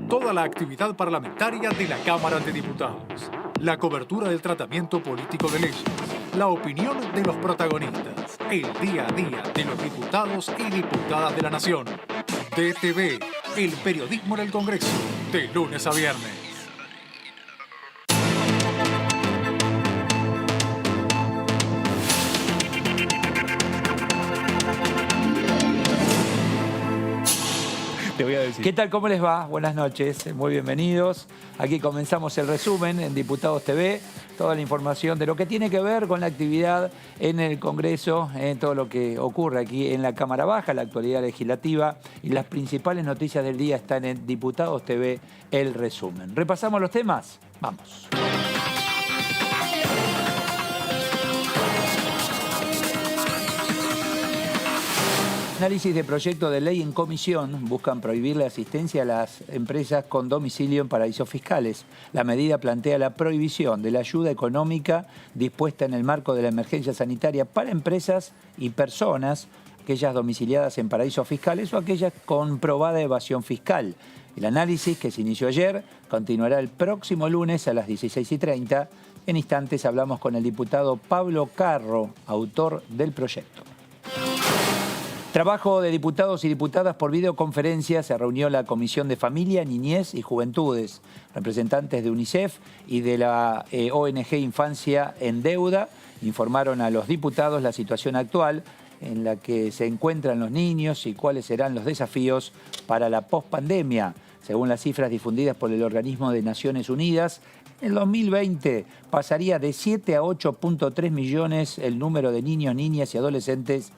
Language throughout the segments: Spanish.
toda la actividad parlamentaria de la Cámara de Diputados, la cobertura del tratamiento político de leyes, la opinión de los protagonistas, el día a día de los diputados y diputadas de la Nación. DTV, el periodismo en el Congreso, de lunes a viernes. Te voy a decir. ¿Qué tal? ¿Cómo les va? Buenas noches, muy bienvenidos. Aquí comenzamos el resumen en Diputados TV, toda la información de lo que tiene que ver con la actividad en el Congreso, todo lo que ocurre aquí en la Cámara Baja, la actualidad legislativa y las principales noticias del día están en Diputados TV, el resumen. ¿Repasamos los temas? Vamos. Análisis de proyecto de ley en comisión buscan prohibir la asistencia a las empresas con domicilio en paraísos fiscales. La medida plantea la prohibición de la ayuda económica dispuesta en el marco de la emergencia sanitaria para empresas y personas, aquellas domiciliadas en paraísos fiscales o aquellas con probada evasión fiscal. El análisis, que se inició ayer, continuará el próximo lunes a las 16:30. En instantes hablamos con el diputado Pablo Carro, autor del proyecto. Trabajo de diputados y diputadas por videoconferencia. Se reunió la Comisión de Familia, Niñez y Juventudes. Representantes de UNICEF y de la ONG Infancia en Deuda informaron a los diputados la situación actual en la que se encuentran los niños y cuáles serán los desafíos para la pospandemia. Según las cifras difundidas por el Organismo de Naciones Unidas, en 2020 pasaría de 7 a 8.3 millones el número de niños, niñas y adolescentes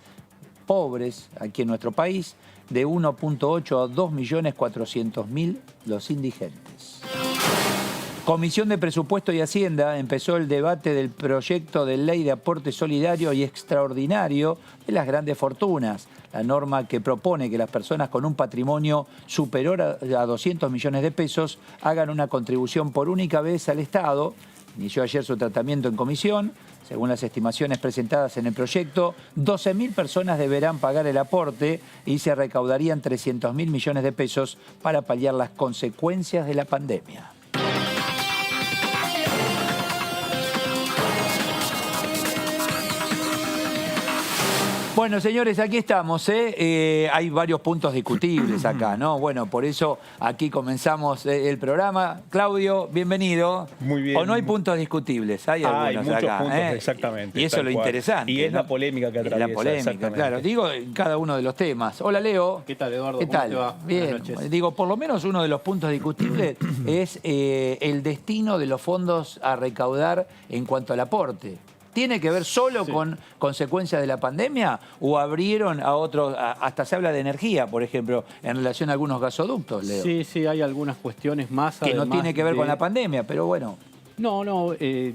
pobres aquí en nuestro país, de 1.8 a 2.400.000 los indigentes. Comisión de Presupuesto y Hacienda empezó el debate del proyecto de ley de aporte solidario y extraordinario de las grandes fortunas. La norma que propone que las personas con un patrimonio superior a 200 millones de pesos hagan una contribución por única vez al Estado. Inició ayer su tratamiento en comisión. Según las estimaciones presentadas en el proyecto, 12.000 personas deberán pagar el aporte y se recaudarían 300.000 millones de pesos para paliar las consecuencias de la pandemia. Bueno, señores, aquí estamos, hay varios puntos discutibles acá, ¿no? Bueno, por eso aquí comenzamos el programa. Claudio, bienvenido. Muy bien. ¿O no hay puntos discutibles? Hay algunos muchos acá, puntos, exactamente. Y eso es lo cual. interesante. Y es ¿no? la polémica que atraviesa. La polémica, claro. Digo, en cada uno de los temas. Hola, Leo. ¿Qué tal, Eduardo? ¿Qué ¿Cómo tal? te va? Bien. Buenas noches. Digo, por lo menos uno de los puntos discutibles es el destino de los fondos a recaudar en cuanto al aporte. ¿Tiene que ver solo con consecuencias de la pandemia o abrieron a otros, hasta se habla de energía, por ejemplo, en relación a algunos gasoductos, Leo? Sí, hay algunas cuestiones más. Que no tiene que ver con la pandemia, pero bueno. No, se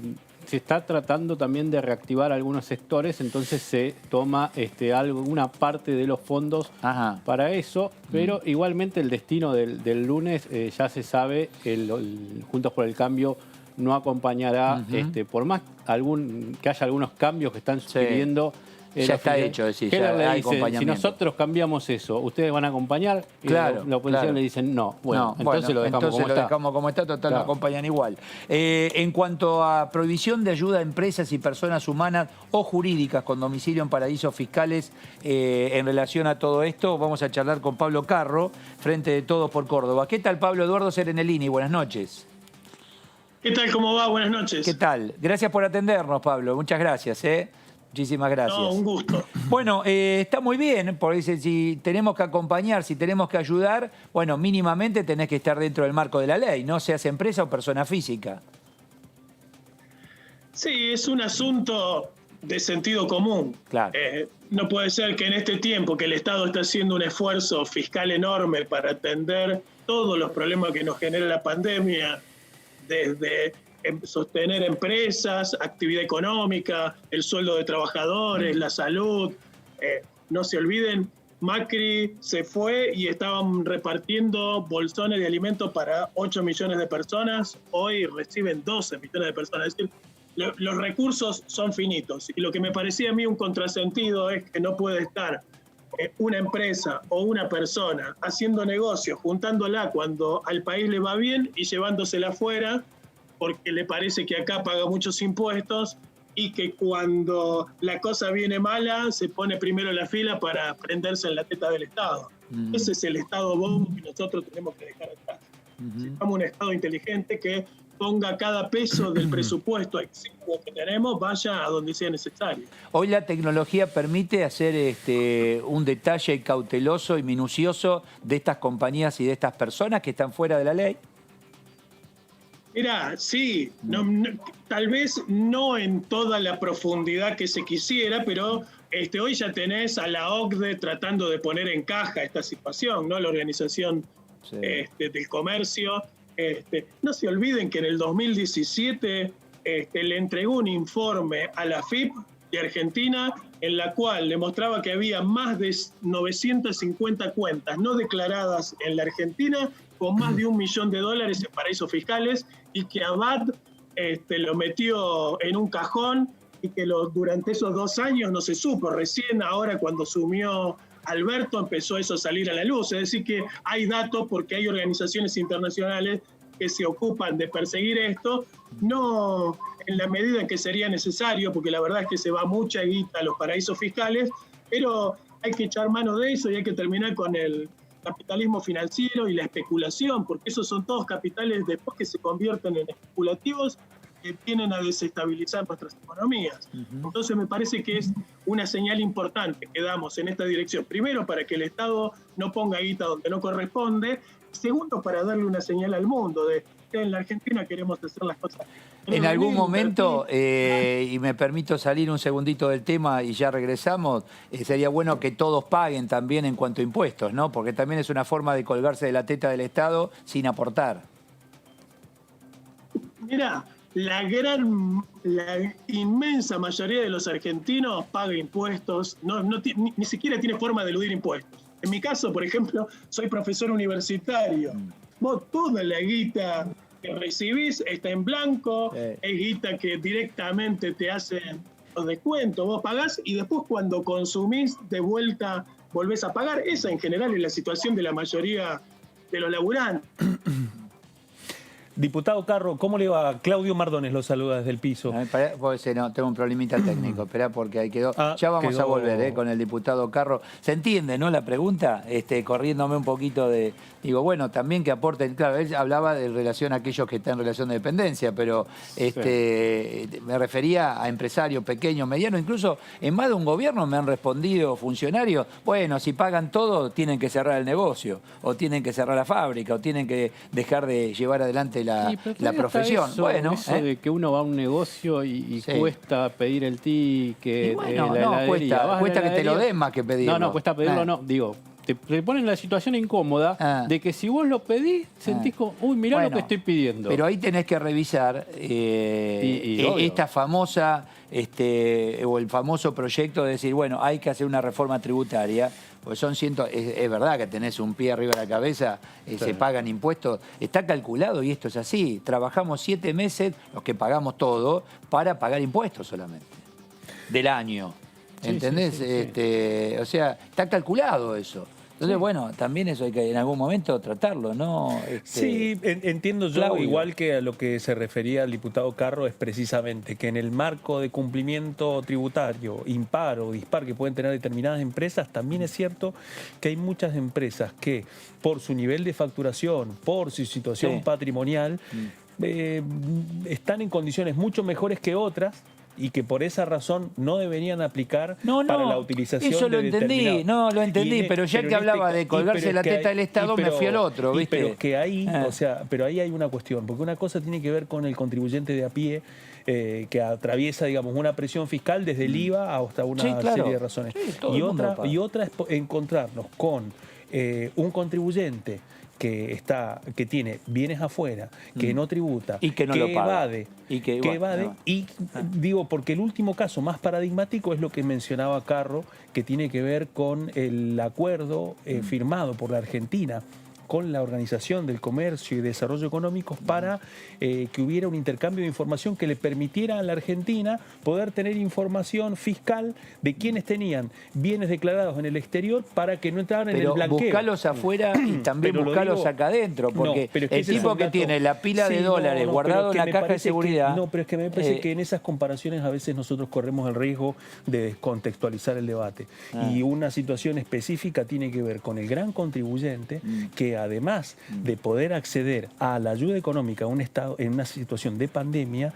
está tratando también de reactivar algunos sectores, entonces se toma alguna parte de los fondos para eso, pero igualmente el destino del lunes ya se sabe, Juntos por el Cambio no acompañará, por más que haya algunos cambios que están sugiriendo. Ya está hecho, decir, ya hay dice, acompañamiento. si nosotros cambiamos eso, ¿ustedes van a acompañar? Y claro, la oposición le dicen no. Bueno, entonces lo dejamos como está. Total, lo acompañan igual. En cuanto a prohibición de ayuda a empresas y personas humanas o jurídicas con domicilio en paraísos fiscales, en relación a todo esto, vamos a charlar con Pablo Carro, Frente de Todos por Córdoba. ¿Qué tal, Pablo? Eduardo Serenellini, buenas noches. ¿Qué tal? ¿Cómo va? Buenas noches. ¿Qué tal? Gracias por atendernos, Pablo. Muchas gracias, Muchísimas gracias. No, un gusto. Bueno, está muy bien, porque si tenemos que acompañar, si tenemos que ayudar, bueno, mínimamente tenés que estar dentro del marco de la ley, no seas empresa o persona física. Sí, es un asunto de sentido común. Claro. No puede ser que en este tiempo que el Estado está haciendo un esfuerzo fiscal enorme para atender todos los problemas que nos genera la pandemia, desde sostener empresas, actividad económica, el sueldo de trabajadores, la salud. No se olviden, Macri se fue y estaban repartiendo bolsones de alimentos para 8 millones de personas. Hoy reciben 12 millones de personas. Es decir, los recursos son finitos. Y lo que me parecía a mí un contrasentido es que no puede estar una empresa o una persona haciendo negocios, juntándola cuando al país le va bien y llevándosela afuera porque le parece que acá paga muchos impuestos y que cuando la cosa viene mala se pone primero en la fila para prenderse en la teta del Estado. Ese es el Estado bombo que nosotros tenemos que dejar atrás. Necesitamos un Estado inteligente que ponga cada peso del presupuesto exiguo que tenemos, vaya a donde sea necesario. Hoy la tecnología permite hacer un detalle cauteloso y minucioso de estas compañías y de estas personas que están fuera de la ley. Mirá, sí, tal vez no en toda la profundidad que se quisiera, pero hoy ya tenés a la OCDE tratando de poner en caja esta situación, ¿no? La Organización del Comercio. No se olviden que en el 2017 le entregó un informe a la FIP de Argentina en la cual le mostraba que había más de 950 cuentas no declaradas en la Argentina con más de $1 millón en paraísos fiscales y que Abad lo metió en un cajón y que durante esos 2 años no se supo. Recién ahora cuando asumió Alberto empezó eso a salir a la luz. Es decir que hay datos porque hay organizaciones internacionales que se ocupan de perseguir esto, no en la medida en que sería necesario, porque la verdad es que se va mucha guita a los paraísos fiscales, pero hay que echar mano de eso y hay que terminar con el capitalismo financiero y la especulación, porque esos son todos capitales después que se convierten en especulativos que vienen a desestabilizar nuestras economías. Entonces me parece que es una señal importante que damos en esta dirección. Primero, para que el Estado no ponga guita donde no corresponde. Segundo, para darle una señal al mundo de que en la Argentina queremos hacer las cosas. En algún momento, y me permito salir un segundito del tema y ya regresamos, sería bueno que todos paguen también en cuanto a impuestos, ¿no? Porque también es una forma de colgarse de la teta del Estado sin aportar. Mirá, la inmensa mayoría de los argentinos paga impuestos, ni siquiera tiene forma de eludir impuestos. En mi caso, por ejemplo, soy profesor universitario. Vos toda la guita que recibís está en blanco, es guita que directamente te hacen los descuentos, vos pagás y después cuando consumís de vuelta volvés a pagar. Esa en general es la situación de la mayoría de los laburantes. Diputado Carro, ¿cómo le va? Claudio Mardones lo saluda desde el piso. No, tengo un problemita técnico, esperá porque ahí quedó. Ya vamos a volver con el diputado Carro. ¿Se entiende, no, la pregunta? Corriéndome un poquito de... Digo, bueno, también que aporten... Claro, él hablaba de relación a aquellos que están en relación de dependencia, pero me refería a empresarios pequeños, medianos, incluso en más de un gobierno me han respondido funcionarios, bueno, si pagan todo, tienen que cerrar el negocio, o tienen que cerrar la fábrica, o tienen que dejar de llevar adelante la profesión. Eso, de que uno va a un negocio y cuesta pedir el ticket. Cuesta que te lo den más que pedirlo. No, cuesta pedirlo, no. Digo, te ponen en la situación incómoda de que si vos lo pedís, sentís como, uy, mirá lo que estoy pidiendo. Pero ahí tenés que revisar esta famosa, o el famoso proyecto de decir, bueno, hay que hacer una reforma tributaria. Pues son es verdad que tenés un pie arriba de la cabeza, se pagan impuestos. Está calculado y esto es así. Trabajamos 7 meses, los que pagamos todo, para pagar impuestos solamente. Del año. ¿Entendés? O sea, está calculado eso. Entonces, bueno, también eso hay que en algún momento tratarlo, ¿no? Sí, entiendo yo, Claudio. Igual que a lo que se refería el diputado Carro, es precisamente que en el marco de cumplimiento tributario, impar o dispar que pueden tener determinadas empresas, también es cierto que hay muchas empresas que, por su nivel de facturación, por su situación patrimonial, están en condiciones mucho mejores que otras, y que por esa razón no deberían aplicar para la utilización eso lo entendí, lo entendí, pero ya que hablaba de colgarse la teta del Estado, me fui al otro, ¿viste? Pero que ahí, pero ahí hay una cuestión, porque una cosa tiene que ver con el contribuyente de a pie, que atraviesa, digamos, una presión fiscal desde el IVA hasta una serie de razones. Y otra es encontrarnos con un contribuyente que tiene bienes afuera, que no tributa, y que no lo paga. Y digo, porque el último caso más paradigmático es lo que mencionaba Carro, que tiene que ver con el acuerdo firmado por la Argentina con la Organización del Comercio y Desarrollo Económico para que hubiera un intercambio de información que le permitiera a la Argentina poder tener información fiscal de quienes tenían bienes declarados en el exterior para que no entraran en el blanqueo. Pero buscalos afuera y también buscalos acá adentro, porque el tipo que tiene la pila de dólares guardado en la caja de seguridad... pero es que me parece que en esas comparaciones a veces nosotros corremos el riesgo de descontextualizar el debate. Y una situación específica tiene que ver con el gran contribuyente que además de poder acceder a la ayuda económica en una situación de pandemia,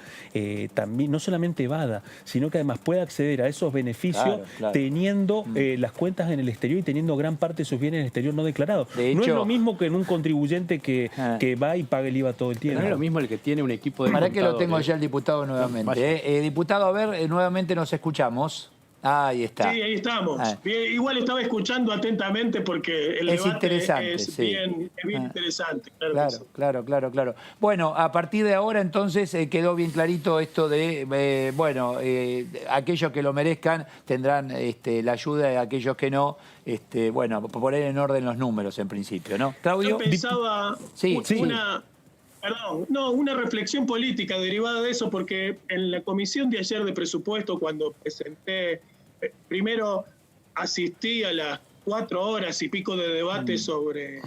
también no solamente evada, sino que además puede acceder a esos beneficios teniendo las cuentas en el exterior y teniendo gran parte de sus bienes en el exterior no declarados. De hecho, no es lo mismo que en un contribuyente que va y paga el IVA todo el tiempo. No es lo mismo el que tiene un equipo de ¿Para qué lo tengo ya el diputado nuevamente? Diputado, a ver, nuevamente nos escuchamos. Ahí está. Sí, ahí estamos. Bien, igual estaba escuchando atentamente porque el debate interesante, es bien interesante. Claro. Bueno, a partir de ahora entonces quedó bien clarito esto de, aquellos que lo merezcan tendrán la ayuda de aquellos que no, poner en orden los números en principio, ¿no? Claudio. Yo pensaba una reflexión política derivada de eso, porque en la comisión de ayer de presupuesto, cuando presenté, primero asistí a las 4 horas y pico de debate sobre el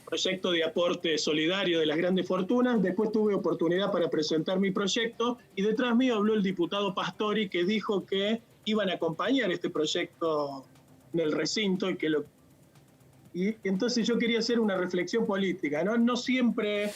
proyecto de aporte solidario de las grandes fortunas, después tuve oportunidad para presentar mi proyecto y detrás mío habló el diputado Pastori, que dijo que iban a acompañar este proyecto en el recinto y entonces yo quería hacer una reflexión política, ¿no? No siempre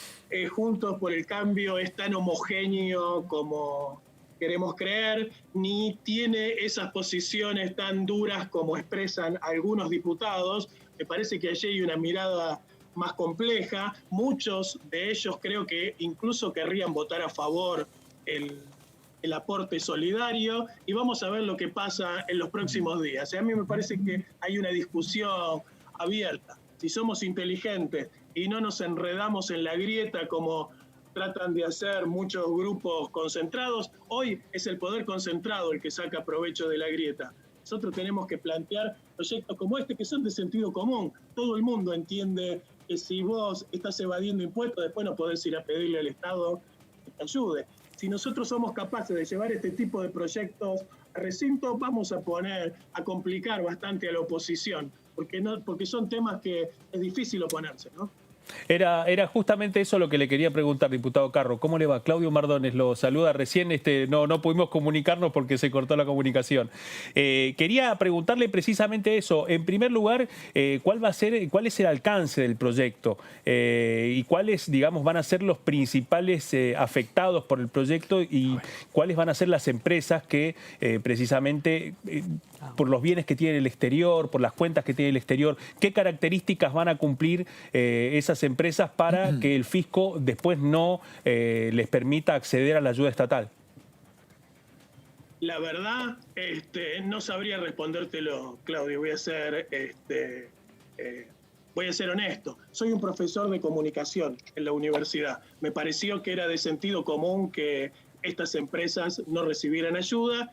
Juntos por el Cambio es tan homogéneo como queremos creer, ni tiene esas posiciones tan duras como expresan algunos diputados. Me parece que allí hay una mirada más compleja. Muchos de ellos creo que incluso querrían votar a favor el aporte solidario, y vamos a ver lo que pasa en los próximos días. A mí me parece que hay una discusión abierta. Si somos inteligentes y no nos enredamos en la grieta como tratan de hacer muchos grupos concentrados, hoy es el poder concentrado el que saca provecho de la grieta. Nosotros tenemos que plantear proyectos como este que son de sentido común. Todo el mundo entiende que si vos estás evadiendo impuestos, después no podés ir a pedirle al Estado que te ayude. Si nosotros somos capaces de llevar este tipo de proyectos a recinto, vamos a complicar bastante a la oposición, porque son temas que es difícil oponerse, ¿no? Era justamente eso lo que le quería preguntar, diputado Carro. ¿Cómo le va? Claudio Mardones lo saluda recién. No pudimos comunicarnos porque se cortó la comunicación. Quería preguntarle precisamente eso. En primer lugar, ¿cuál es el alcance del proyecto? ¿Y cuáles, van a ser los principales afectados por el proyecto? ¿Y cuáles van a ser las empresas que precisamente, por los bienes que tiene el exterior, por las cuentas que tiene el exterior, qué características van a cumplir esas empresas para que el fisco después no les permita acceder a la ayuda estatal? La verdad, no sabría respondértelo, Claudio. Voy a ser honesto. Soy un profesor de comunicación en la universidad. Me pareció que era de sentido común que estas empresas no recibieran ayuda.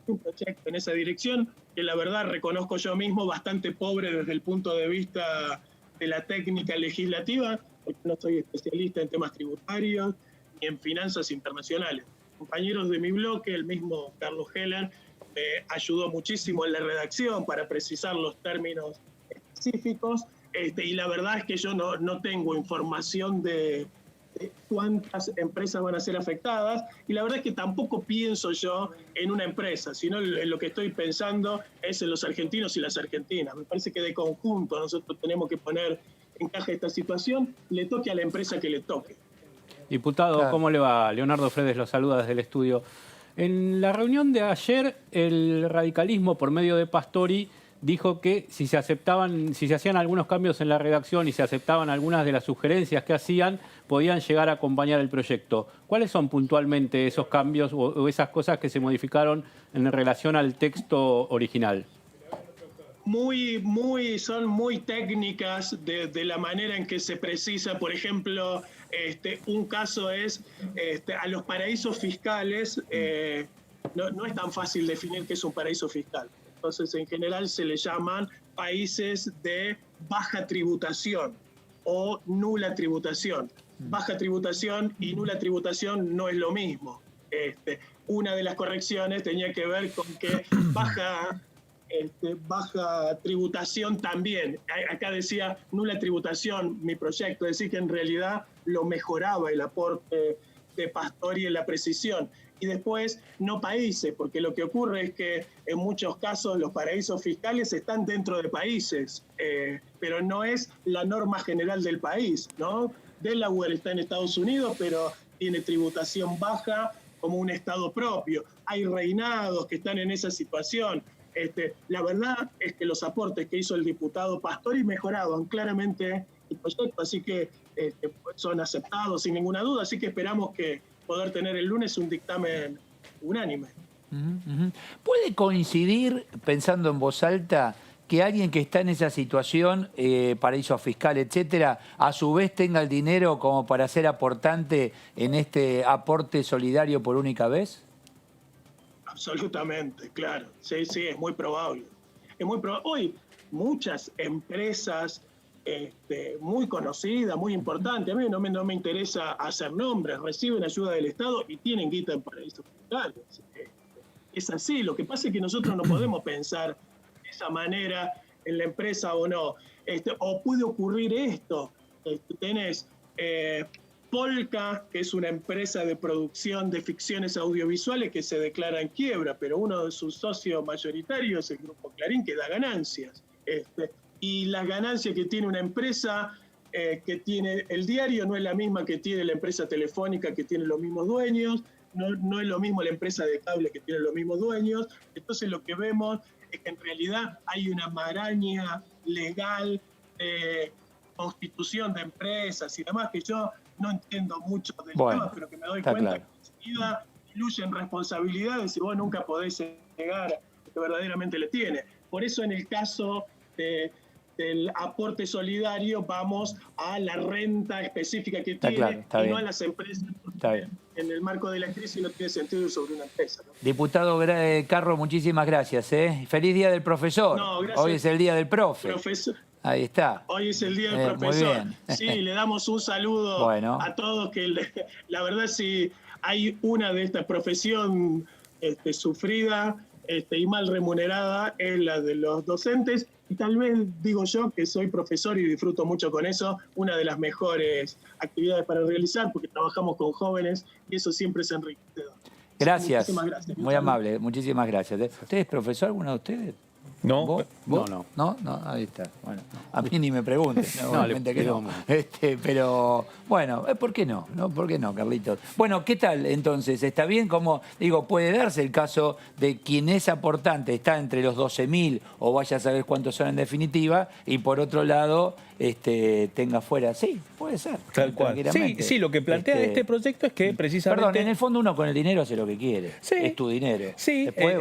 Un proyecto en esa dirección que la verdad reconozco yo mismo bastante pobre desde el punto de vista de la técnica legislativa, porque no soy especialista en temas tributarios ni en finanzas internacionales. Compañeros de mi bloque, el mismo Carlos Heller, me ayudó muchísimo en la redacción para precisar los términos específicos, y la verdad es que yo no tengo información de cuántas empresas van a ser afectadas, y la verdad es que tampoco pienso yo en una empresa, sino en lo que estoy pensando es en los argentinos y las argentinas. Me parece que de conjunto nosotros tenemos que poner en caja esta situación, le toque a la empresa que le toque. Diputado, ¿cómo le va? Leonardo Fredes lo saluda desde el estudio. En la reunión de ayer, el radicalismo, por medio de Pastori, dijo que si se hacían algunos cambios en la redacción y se aceptaban algunas de las sugerencias que hacían, podían llegar a acompañar el proyecto. ¿Cuáles son puntualmente esos cambios o esas cosas que se modificaron en relación al texto original? Son muy técnicas de la manera en que se precisa. Por ejemplo, un caso es a los paraísos fiscales. No es tan fácil definir qué es un paraíso fiscal. Entonces, en general se le llaman países de baja tributación. o nula tributación. Baja tributación y nula tributación no es lo mismo. Una de las correcciones tenía que ver con que baja tributación también. Acá decía nula tributación mi proyecto, es decir que en realidad lo mejoraba el aporte de Pastori en la precisión. Y después no países, porque lo que ocurre es que en muchos casos los paraísos fiscales están dentro de países, pero no es la norma general del país, ¿no? Delaware está en Estados Unidos, pero tiene tributación baja como un estado propio. Hay reinados que están en esa situación. La verdad es que los aportes que hizo el diputado Pastori mejoraban claramente el proyecto, así que son aceptados sin ninguna duda, así que esperamos que poder tener el lunes un dictamen unánime. ¿Puede coincidir, pensando en voz alta, que alguien que está en esa situación, paraíso fiscal, etcétera, a su vez tenga el dinero como para ser aportante en este aporte solidario por única vez? Absolutamente, claro. Sí, es muy probable. Es muy probable. Hoy muchas empresas muy conocidas, muy importantes, a mí no me interesa hacer nombres, reciben ayuda del Estado y tienen guita en paraísos fiscales. Es así. Lo que pasa es que nosotros no podemos pensar de esa manera en la empresa o no. O puede ocurrir esto. Tenés Polka, que es una empresa de producción de ficciones audiovisuales que se declara en quiebra, pero uno de sus socios mayoritarios es el Grupo Clarín, que da ganancias. Y las ganancias que tiene una empresa que tiene el diario no es la misma que tiene la empresa telefónica, que tiene los mismos dueños, no es lo mismo la empresa de cable que tiene los mismos dueños. Entonces lo que vemos es que en realidad hay una maraña legal de constitución de empresas y demás, que yo no entiendo mucho del tema, pero que me doy cuenta que enseguida diluyen responsabilidades y vos nunca podés llegar a lo que verdaderamente le tiene. Por eso en el caso del aporte solidario vamos a la renta específica que tiene y no a las empresas. En el marco de la crisis no tiene sentido sobre una empresa, ¿no? Diputado Carro, muchísimas gracias. Feliz Día del Profesor. No, hoy es el Día del Profe. Profesor. Ahí está. Hoy es el Día del Profesor. Muy bien. Sí, le damos un saludo a todos, que la verdad si hay una de esta profesión sufrida y mal remunerada es la de los docentes, y tal vez digo yo que soy profesor y disfruto mucho con eso, una de las mejores actividades para realizar porque trabajamos con jóvenes y eso siempre es enriquecedor. Gracias. Muchísimas gracias. Muy amable, muchísimas gracias. ¿Usted es profesor, alguno de ustedes? No, ¿Vos? No, ahí está. Bueno, a mí ni me pregunten, obviamente que no. Pero bueno, ¿por qué no? ¿Por qué no, Carlitos? Bueno, ¿qué tal entonces? ¿Está bien? Como digo, puede darse el caso de quien es aportante, está entre los 12.000 o vaya a saber cuántos son en definitiva, y por otro lado tenga fuera. Sí, puede ser. Tal cual. Sí, lo que plantea este proyecto es que precisamente... Perdón, en el fondo uno con el dinero hace lo que quiere. Sí, es tu dinero. Sí, después,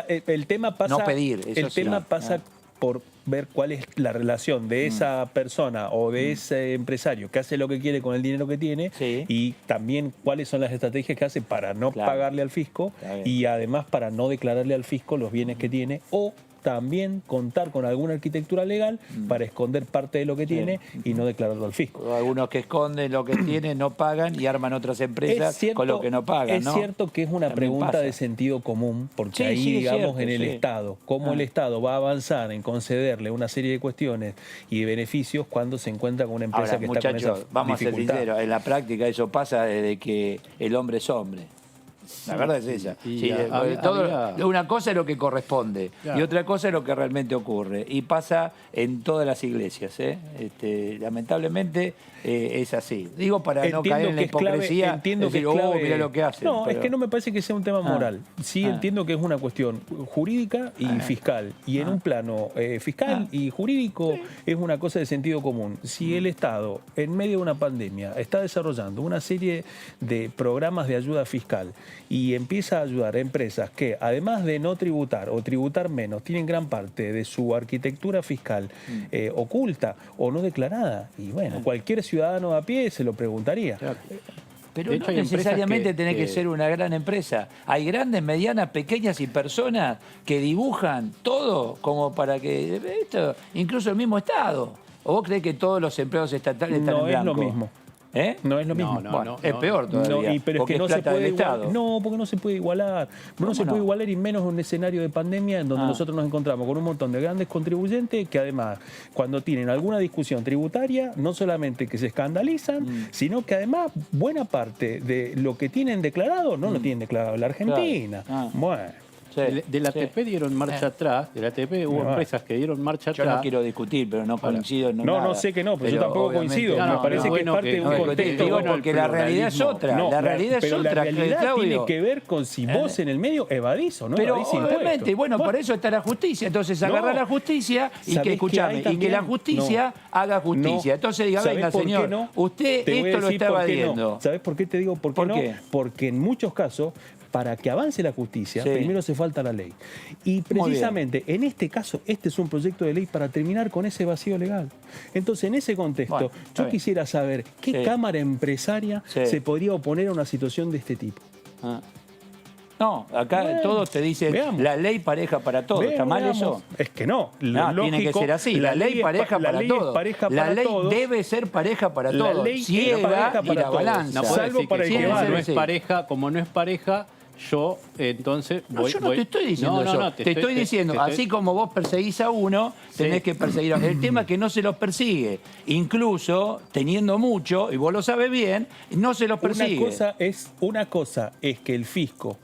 el tema pasa... No pedir, eso el tema pasa por ver cuál es la relación de esa persona o de ese empresario que hace lo que quiere con el dinero que tiene y también cuáles son las estrategias que hace para no pagarle al fisco y además para no declararle al fisco los bienes que tiene o también contar con alguna arquitectura legal para esconder parte de lo que tiene y no declararlo al fisco. Algunos que esconden lo que tienen, no pagan y arman otras empresas con lo que no pagan. Es cierto que es una pregunta de sentido común, porque ahí, digamos, en el Estado, cómo el Estado va a avanzar en concederle una serie de cuestiones y de beneficios cuando se encuentra con una empresa que está con esa vamos a ser sinceros, en la práctica eso pasa desde que el hombre es hombre. La verdad es esa. Una cosa es lo que corresponde y otra cosa es lo que realmente ocurre. Y pasa en todas las iglesias. Lamentablemente es así. Digo para no caer en la hipocresía. Entiendo que es clave. Mira lo que hacen. No, es que no me parece que sea un tema moral. Sí entiendo que es una cuestión jurídica y fiscal. Y en un plano fiscal y jurídico es una cosa de sentido común. Si el Estado, en medio de una pandemia, está desarrollando una serie de programas de ayuda fiscal y empieza a ayudar a empresas que, además de no tributar o tributar menos, tienen gran parte de su arquitectura fiscal oculta o no declarada. Y bueno, cualquier ciudadano a pie se lo preguntaría. Claro. Pero no necesariamente tiene que ser una gran empresa. Hay grandes, medianas, pequeñas y personas que dibujan todo como para que... incluso el mismo Estado. ¿O vos creés que todos los empleados estatales están en blanco? No es lo mismo. No es lo mismo. Bueno, es peor todavía. Pero es que no se puede igualar. No, porque no se puede igualar. No se puede igualar, y menos en un escenario de pandemia en donde nosotros nos encontramos con un montón de grandes contribuyentes que además, cuando tienen alguna discusión tributaria, no solamente que se escandalizan, sino que además buena parte de lo que tienen declarado no lo tienen declarado en la Argentina. Bueno. Sí, de la ATP dieron marcha atrás, de la ATP hubo empresas que dieron marcha atrás. Yo no quiero discutir, pero no coincido en nada. No sé que no, pero yo tampoco coincido. Me parece que es parte de un contexto. Digo, porque la realidad es otra. La realidad es otra. La realidad tiene que ver con si vos en el medio evadís o no pero evadís obviamente, bueno, para eso está la justicia. Entonces agarra la justicia y que, escuchame, y que la justicia haga justicia. Entonces diga, venga, señor, usted esto lo está evadiendo. ¿Sabés por qué te digo por qué no? Porque en muchos casos, para que avance la justicia, primero hace falta la ley. Y precisamente en este caso, este es un proyecto de ley para terminar con ese vacío legal. Entonces, en ese contexto, yo quisiera saber qué cámara empresaria se podría oponer a una situación de este tipo. No, acá todos te dicen la ley pareja para todos. ¿Está mal eso? Es que no. Tiene que ser así. La ley pareja para todos. La ley debe ser pareja para todos. La ley ciega y la balanza. No puede decir que no es pareja, como no es pareja, yo entonces yo no te estoy diciendo eso. Te estoy diciendo, así como vos perseguís a uno, tenés que perseguir a otro. El tema es que no se los persigue. Incluso teniendo mucho, y vos lo sabés bien, no se los persigue. Una cosa es que el fisco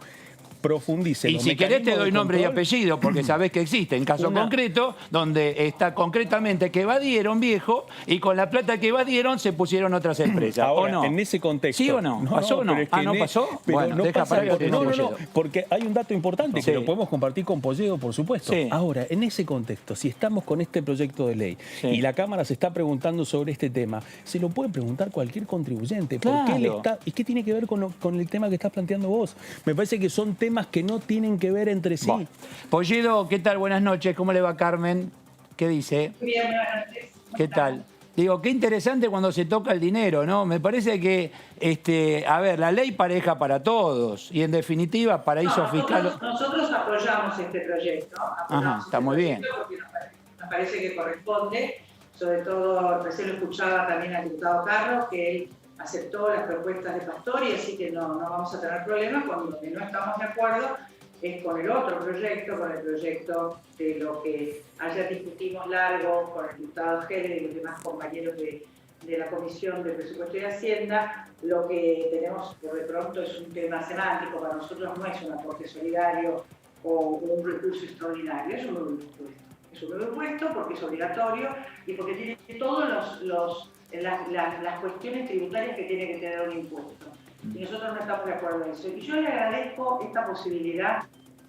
profundice. Y si querés te doy nombre y apellido, porque sabés que existe en caso concreto, donde está concretamente que evadieron, viejo, y con la plata que evadieron se pusieron otras empresas. Ahora, ¿o no? En ese contexto. ¿Sí o no? ¿Pasó o no? ¿No pasó? Pero no pasa porque hay un dato importante que lo podemos compartir con Polledo, por supuesto. Ahora, en ese contexto, si estamos con este proyecto de ley y la Cámara se está preguntando sobre este tema, se lo puede preguntar cualquier contribuyente. ¿Por qué él está? ¿Y qué tiene que ver con el tema que estás planteando vos? Me parece que son temas que no tienen que ver entre sí. Polledo, ¿qué tal? Buenas noches. ¿Cómo le va, Carmen? ¿Qué dice? Bien, buenas noches. ¿Qué tal? Digo, qué interesante cuando se toca el dinero, ¿no? Me parece que, a ver, la ley pareja para todos y en definitiva paraíso fiscal... Nosotros apoyamos este proyecto. Está muy bien. Porque nos parece que corresponde, sobre todo, recién lo escuchaba también al diputado Carlos, que él aceptó las propuestas de Pastori, así que no vamos a tener problemas. Con lo que no estamos de acuerdo es con el otro proyecto, con el proyecto de lo que ayer discutimos largo con el diputado Heller y los demás compañeros de la Comisión de Presupuesto y Hacienda. Lo que tenemos por de pronto es un tema semántico, para nosotros no es un aporte solidario o un recurso extraordinario, es un nuevo impuesto. Es un nuevo impuesto porque es obligatorio y porque tiene todos las cuestiones tributarias que tiene que tener un impuesto. Y nosotros no estamos de acuerdo en eso. Y yo le agradezco esta posibilidad,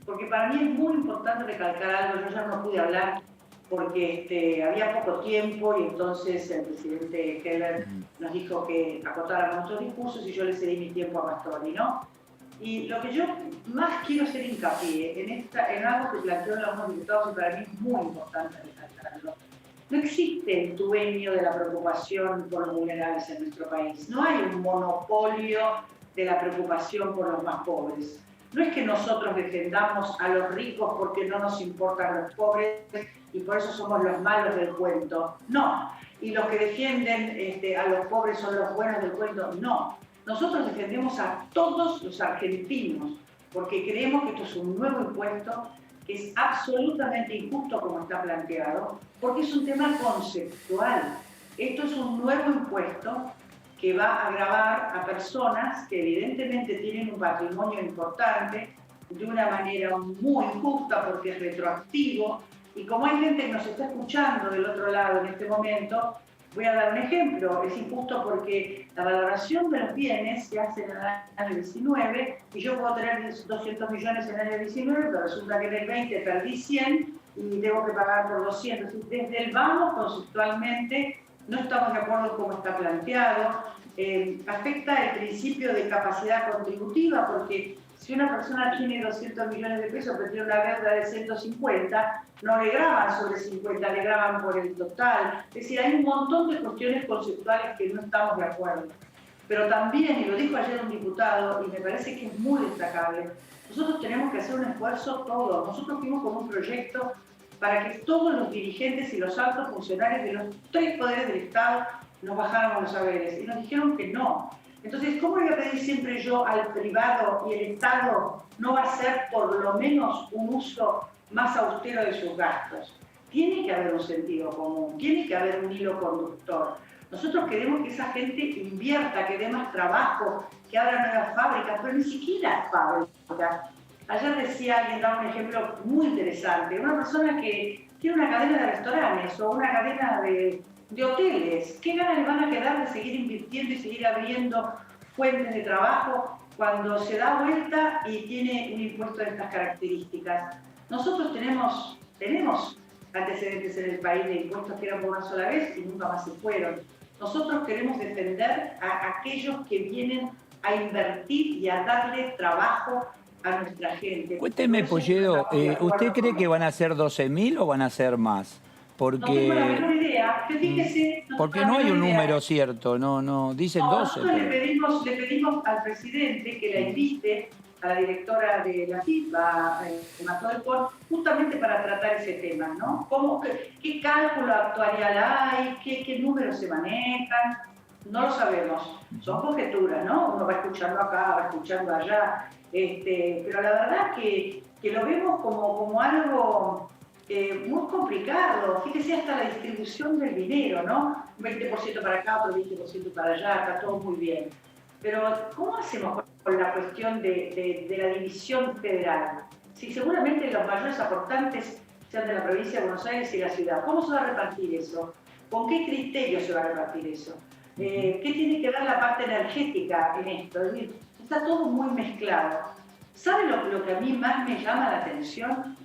porque para mí es muy importante recalcar algo. Yo ya no pude hablar porque había poco tiempo y entonces el presidente Heller nos dijo que acotáramos nuestros discursos y yo le cedí mi tiempo a Pastori, ¿no? Y lo que yo más quiero hacer hincapié en algo que planteó en algunos diputados y para mí es muy importante recalcarlo. No existe el dueño de la preocupación por los vulnerables en nuestro país. No hay un monopolio de la preocupación por los más pobres. No es que nosotros defendamos a los ricos porque no nos importan los pobres y por eso somos los malos del cuento. No. Y los que defienden a los pobres son los buenos del cuento. No. Nosotros defendemos a todos los argentinos porque creemos que esto es un nuevo impuesto que es absolutamente injusto como está planteado, porque es un tema conceptual. Esto es un nuevo impuesto que va a gravar a personas que evidentemente tienen un patrimonio importante de una manera muy injusta porque es retroactivo. Y como hay gente que nos está escuchando del otro lado en este momento, voy a dar un ejemplo. Es injusto porque la valoración de los bienes se hace en el año 19 y yo puedo tener 200 millones en el año 19, pero resulta que en el 20 perdí 100 y tengo que pagar por 200. Desde el vamos, conceptualmente, no estamos de acuerdo con cómo está planteado. Afecta el principio de capacidad contributiva porque si una persona tiene 200 millones de pesos pero tiene una deuda de 150, no le graban sobre 50, le graban por el total. Es decir, hay un montón de cuestiones conceptuales que no estamos de acuerdo. Pero también, y lo dijo ayer un diputado, y me parece que es muy destacable, nosotros tenemos que hacer un esfuerzo todos. Nosotros fuimos con un proyecto para que todos los dirigentes y los altos funcionarios de los 3 poderes del Estado nos bajáramos los saberes. Y nos dijeron que no. Entonces, ¿cómo le voy a pedir siempre yo al privado y el Estado no va a hacer por lo menos un uso más austero de sus gastos? Tiene que haber un sentido común, tiene que haber un hilo conductor. Nosotros queremos que esa gente invierta, que dé más trabajo, que abra nuevas fábricas, pero ni siquiera fábricas. Ayer decía alguien, daba un ejemplo muy interesante, una persona que tiene una cadena de restaurantes o una cadena de hoteles. ¿Qué ganas le van a quedar de seguir invirtiendo y seguir abriendo fuentes de trabajo cuando se da vuelta y tiene un impuesto de estas características? Nosotros tenemos antecedentes en el país de impuestos que eran por una sola vez y nunca más se fueron. Nosotros queremos defender a aquellos que vienen a invertir y a darle trabajo a nuestra gente. Cuénteme, Polledo, ¿usted cree que van a ser 12.000 o van a ser más? Porque, no tengo la menor idea, que fíjese... Porque no hay un número cierto, no dicen 12. Nosotros le pedimos al presidente que la invite a la directora de la FIFA, Mató del Pon, justamente para tratar ese tema, ¿no? ¿Qué cálculo actuarial hay? ¿Qué números se manejan? No lo sabemos, son conjeturas, ¿no? Uno va escuchando acá, va escuchando allá, pero la verdad que lo vemos como algo muy complicado. Fíjese hasta la distribución del dinero, ¿no? Un 20% para acá, otro 20% para allá, está todo muy bien. Pero ¿cómo hacemos con la cuestión de la división federal? Si seguramente los mayores aportantes sean de la provincia de Buenos Aires y la ciudad, ¿cómo se va a repartir eso? ¿Con qué criterio se va a repartir eso? ¿Qué tiene que ver la parte energética en esto? Es decir, está todo muy mezclado. ¿Sabe lo que a mí más me llama la atención?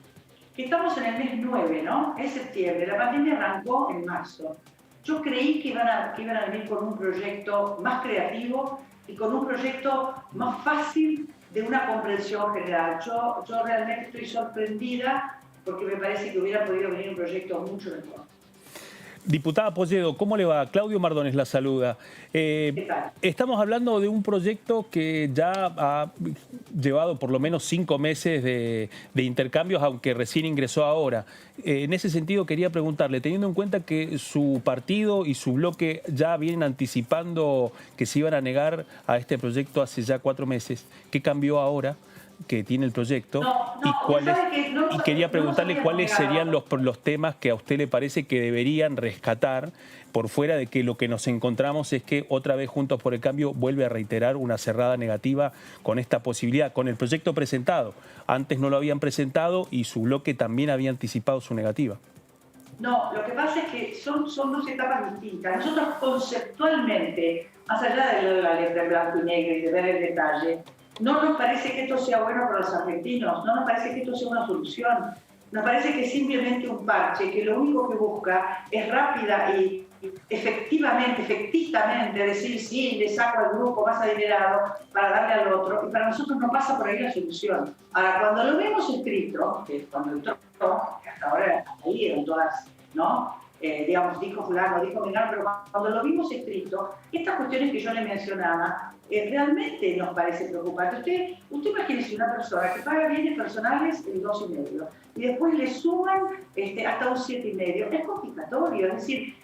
Que estamos en el mes 9, ¿no? Es septiembre, la pandemia arrancó en marzo. Yo creí que iban a venir con un proyecto más creativo y con un proyecto más fácil de una comprensión general. Yo realmente estoy sorprendida porque me parece que hubiera podido venir un proyecto mucho mejor. Diputada Polledo, ¿cómo le va? Claudio Mardones la saluda. ¿Qué tal? Estamos hablando de un proyecto que ya ha llevado por lo menos 5 meses de intercambios, aunque recién ingresó ahora. En ese sentido quería preguntarle, teniendo en cuenta que su partido y su bloque ya vienen anticipando que se iban a negar a este proyecto hace ya 4 meses, ¿qué cambió ahora que tiene el proyecto? Y quería preguntarle cuáles serían los temas que a usted le parece que deberían rescatar, por fuera de que lo que nos encontramos es que otra vez Juntos por el Cambio vuelve a reiterar una cerrada negativa con esta posibilidad, con el proyecto presentado. Antes no lo habían presentado y su bloque también había anticipado su negativa. No, lo que pasa es que son 2 etapas distintas. Nosotros conceptualmente, más allá de la letra en blanco y negro y de ver el detalle, no nos parece que esto sea bueno para los argentinos, no nos parece que esto sea una solución. Nos parece que es simplemente un parche, que lo único que busca es rápida y efectivamente decir sí, le saco al grupo más adinerado para darle al otro, y para nosotros no pasa por ahí la solución. Ahora, cuando lo vemos escrito, que cuando entró, que hasta ahora ahí eran todas, ¿no? Digamos, dijo fulano, dijo menor, pero cuando lo vimos escrito, estas cuestiones que yo le mencionaba, realmente nos parece preocupante. Usted imagínese una persona que paga bienes personales el 2,5 y después le suman hasta un 7,5. Es confiscatorio, es decir,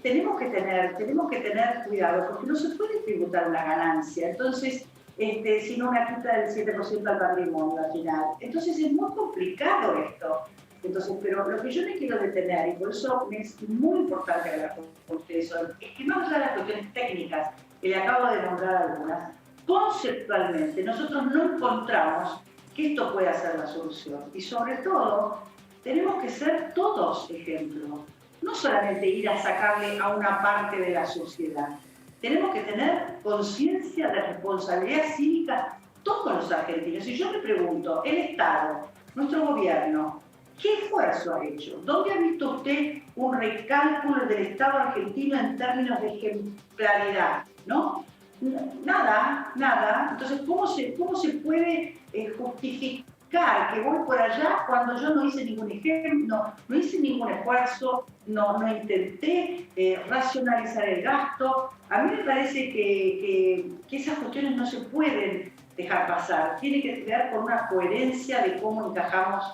tenemos que tener cuidado porque no se puede tributar una ganancia. Entonces, sino una quita del 7% al patrimonio al final. Entonces es muy complicado esto. Entonces, pero lo que yo me quiero detener, y por eso me es muy importante hablar con ustedes hoy, es que más allá de las cuestiones técnicas, que le acabo de nombrar algunas, conceptualmente nosotros no encontramos que esto pueda ser la solución. Y sobre todo, tenemos que ser todos ejemplos. No solamente ir a sacarle a una parte de la sociedad. Tenemos que tener conciencia de responsabilidad cívica todos los argentinos. Y yo me pregunto, el Estado, nuestro gobierno, ¿qué esfuerzo ha hecho? ¿Dónde ha visto usted un recálculo del Estado argentino en términos de ejemplaridad? ¿No? Nada. Entonces, ¿cómo se puede justificar que voy por allá cuando yo no hice ningún ejemplo, no hice ningún esfuerzo, no intenté racionalizar el gasto? A mí me parece que esas cuestiones no se pueden dejar pasar. Tiene que ver con una coherencia de cómo encajamos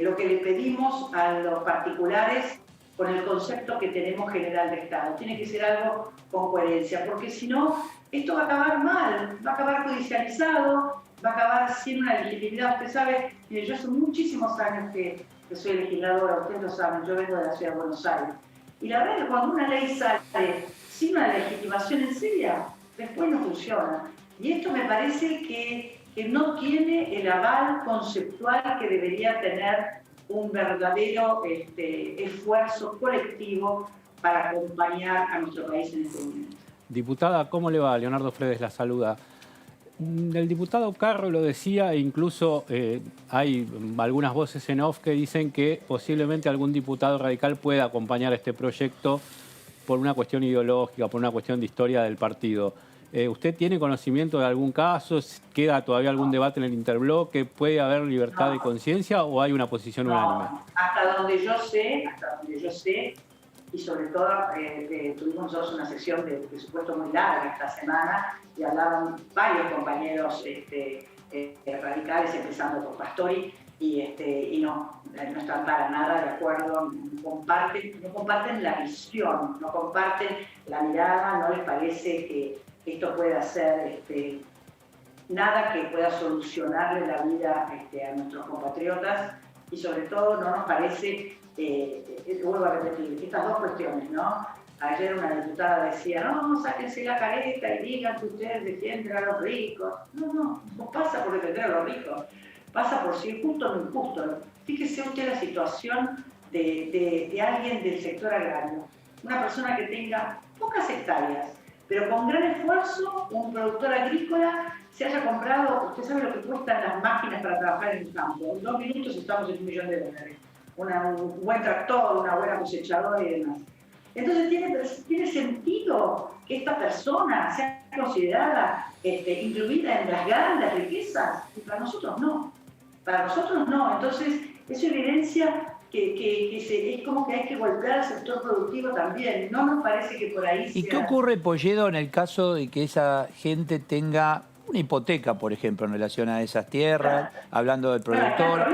lo que le pedimos a los particulares con el concepto que tenemos general de Estado. Tiene que ser algo con coherencia, porque si no, esto va a acabar mal, va a acabar judicializado, va a acabar sin una legitimidad. Usted sabe, yo hace muchísimos años que soy legisladora, ustedes lo saben, yo vengo de la ciudad de Buenos Aires. Y la verdad es que cuando una ley sale sin una legitimación en seria, después no funciona. Y esto me parece que no tiene el aval conceptual que debería tener un verdadero esfuerzo colectivo para acompañar a nuestro país en este momento. Diputada, ¿cómo le va? Leonardo Fredes la saluda. El diputado Carro lo decía, e incluso hay algunas voces en off que dicen que posiblemente algún diputado radical pueda acompañar este proyecto por una cuestión ideológica, por una cuestión de historia del partido. ¿Usted tiene conocimiento de algún caso? ¿Queda todavía algún debate en el interbloque? ¿Puede haber libertad de conciencia o hay una posición unánime? Hasta donde yo sé, y sobre todo tuvimos nosotros una sesión de presupuesto muy larga esta semana y hablaban varios compañeros radicales, empezando por Pastori, y no están para nada de acuerdo, no comparten la visión, no comparten la mirada, no les parece que esto pueda ser nada que pueda solucionarle la vida a nuestros compatriotas, y sobre todo no nos parece, vuelvo a repetir, estas dos cuestiones, ¿no? Ayer una diputada decía, no, sáquense la careta y digan que ustedes defienden a los ricos. No pasa por defender a los ricos, pasa por si es justo o no injusto. Fíjese usted la situación de alguien del sector agrario, una persona que tenga pocas hectáreas, pero con gran esfuerzo, un productor agrícola se haya comprado, usted sabe lo que cuestan las máquinas para trabajar en el campo. En 2 minutos estamos en $1 millón. Un buen tractor, una buena cosechadora y demás. Entonces tiene sentido que esta persona sea considerada incluida en las grandes riquezas, y para nosotros no. Para nosotros no. Entonces eso evidencia que es como que hay que golpear al sector productivo también. No nos parece que por ahí sea... ¿Y qué ocurre, Polledo, en el caso de que esa gente tenga una hipoteca, por ejemplo, en relación a esas tierras, hablando del productor,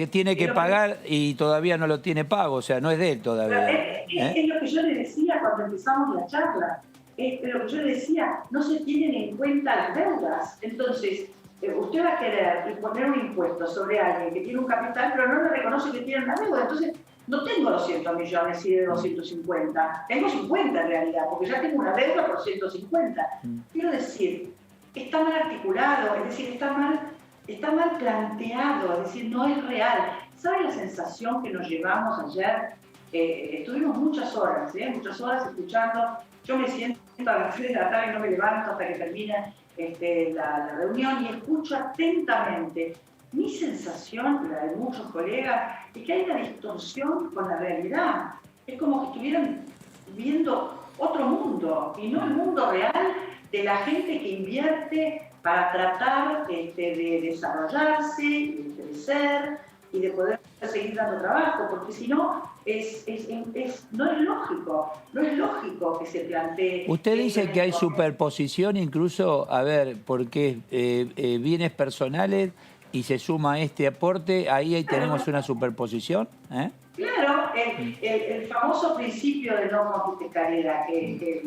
tiene que pagar y todavía no lo tiene pago, o sea, no es de él todavía? Es lo que yo le decía cuando empezamos la charla, es lo que yo le decía, no se tienen en cuenta las deudas. Entonces, usted va a querer poner un impuesto sobre alguien que tiene un capital, pero no le reconoce que tiene una deuda. Entonces, no tengo 200 millones y de 250, tengo 50 en realidad, porque ya tengo una deuda por 150. Quiero decir, está mal articulado, es decir, está mal planteado, es decir, no es real. ¿Sabe la sensación que nos llevamos ayer? Estuvimos muchas horas escuchando. Yo me siento a las 3 de la tarde y no me levanto hasta que termina la reunión y escucho atentamente. Mi sensación, la de muchos colegas, es que hay una distorsión con la realidad. Es como que estuvieran viendo otro mundo y no el mundo real de la gente que invierte para tratar de desarrollarse, de crecer y de poder seguir dando trabajo, porque si no, no es lógico que se plantee... Usted dice que hay superposición incluso, a ver, porque bienes personales y se suma este aporte, ahí tenemos una superposición, Claro, el famoso principio de no confiscariedad que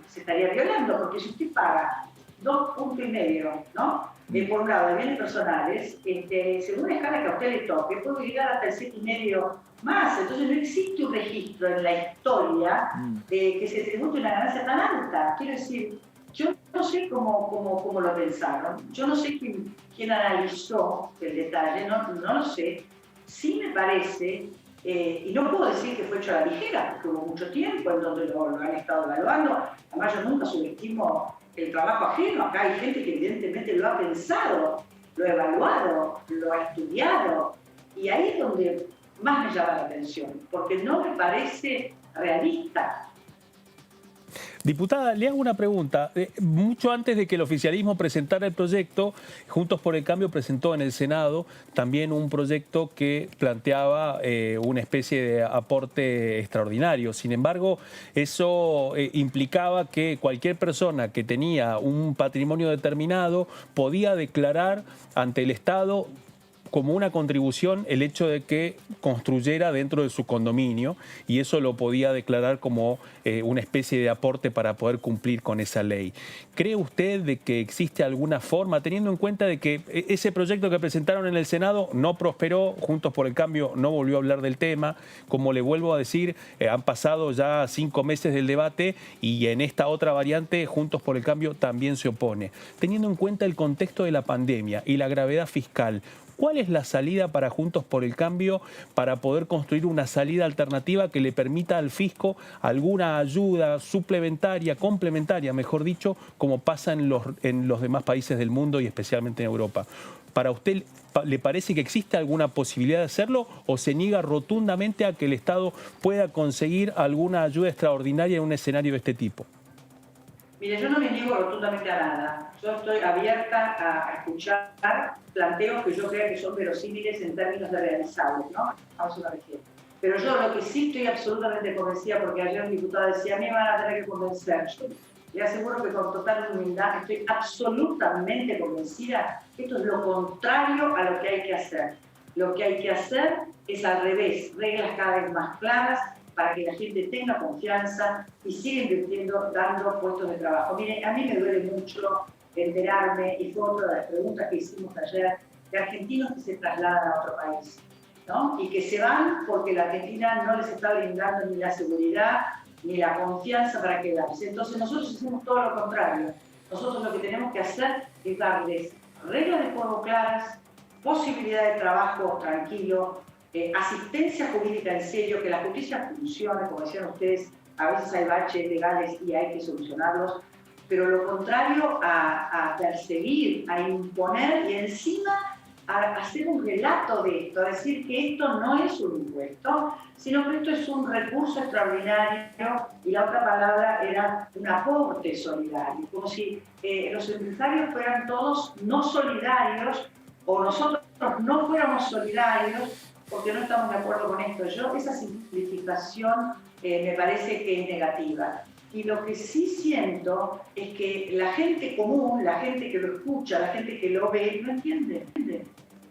se estaría violando, porque si usted paga 2,5 puntos, ¿no? Por un lado, de bienes personales, según la escala que a usted le toque, puede llegar hasta el 7,5 más. Entonces no existe un registro en la historia de que se tribute una ganancia tan alta. Quiero decir, yo no sé cómo lo pensaron, yo no sé quién analizó el detalle, no lo sé. Sí me parece, y no puedo decir que fue hecho a la ligera, porque hubo mucho tiempo en donde lo han estado evaluando. Además, yo nunca subestimo el trabajo ajeno. Acá hay gente que evidentemente lo ha pensado, lo ha evaluado, lo ha estudiado, y ahí es donde más me llama la atención, porque no me parece realista. Diputada, le hago una pregunta. Mucho antes de que el oficialismo presentara el proyecto, Juntos por el Cambio presentó en el Senado también un proyecto que planteaba una especie de aporte extraordinario. Sin embargo, eso implicaba que cualquier persona que tenía un patrimonio determinado podía declarar ante el Estado como una contribución el hecho de que construyera dentro de su condominio y eso lo podía declarar como una especie de aporte para poder cumplir con esa ley. ¿Cree usted de que existe alguna forma, teniendo en cuenta de que ese proyecto que presentaron en el Senado no prosperó, Juntos por el Cambio no volvió a hablar del tema, como le vuelvo a decir, han pasado ya 5 meses del debate y en esta otra variante Juntos por el Cambio también se opone? Teniendo en cuenta el contexto de la pandemia y la gravedad fiscal, ¿cuál es la salida para Juntos por el Cambio para poder construir una salida alternativa que le permita al fisco alguna ayuda suplementaria, complementaria, mejor dicho, como pasa en los demás países del mundo y especialmente en Europa? ¿Para usted le parece que existe alguna posibilidad de hacerlo o se niega rotundamente a que el Estado pueda conseguir alguna ayuda extraordinaria en un escenario de este tipo? Mire, yo no me niego rotundamente a nada. Yo estoy abierta a escuchar planteos que yo crea que son verosímiles en términos de realizables, ¿no? A eso me refiero. Pero yo lo que sí estoy absolutamente convencida, porque ayer un diputado decía, a mí me van a tener que convencer. Yo le aseguro que con total humildad estoy absolutamente convencida que esto es lo contrario a lo que hay que hacer. Lo que hay que hacer es al revés, reglas cada vez más claras, para que la gente tenga confianza y siga invirtiendo, dando puestos de trabajo. Mire, a mí me duele mucho enterarme, y fue otra de las preguntas que hicimos ayer, de argentinos que se trasladan a otro país, ¿no? Y que se van porque la Argentina no les está brindando ni la seguridad ni la confianza para quedarse. Entonces nosotros hacemos todo lo contrario. Nosotros lo que tenemos que hacer es darles reglas de juego claras, posibilidad de trabajo tranquilo, asistencia jurídica en serio, que la justicia funcione, como decían ustedes, a veces hay baches legales y hay que solucionarlos, pero lo contrario a perseguir, a imponer y encima a hacer un relato de esto, a decir que esto no es un impuesto, sino que esto es un recurso extraordinario y la otra palabra era un aporte solidario, como si los empresarios fueran todos no solidarios o nosotros no fuéramos solidarios porque no estamos de acuerdo con esto. Esa simplificación me parece que es negativa. Y lo que sí siento es que la gente común, la gente que lo escucha, la gente que lo ve, no entiende.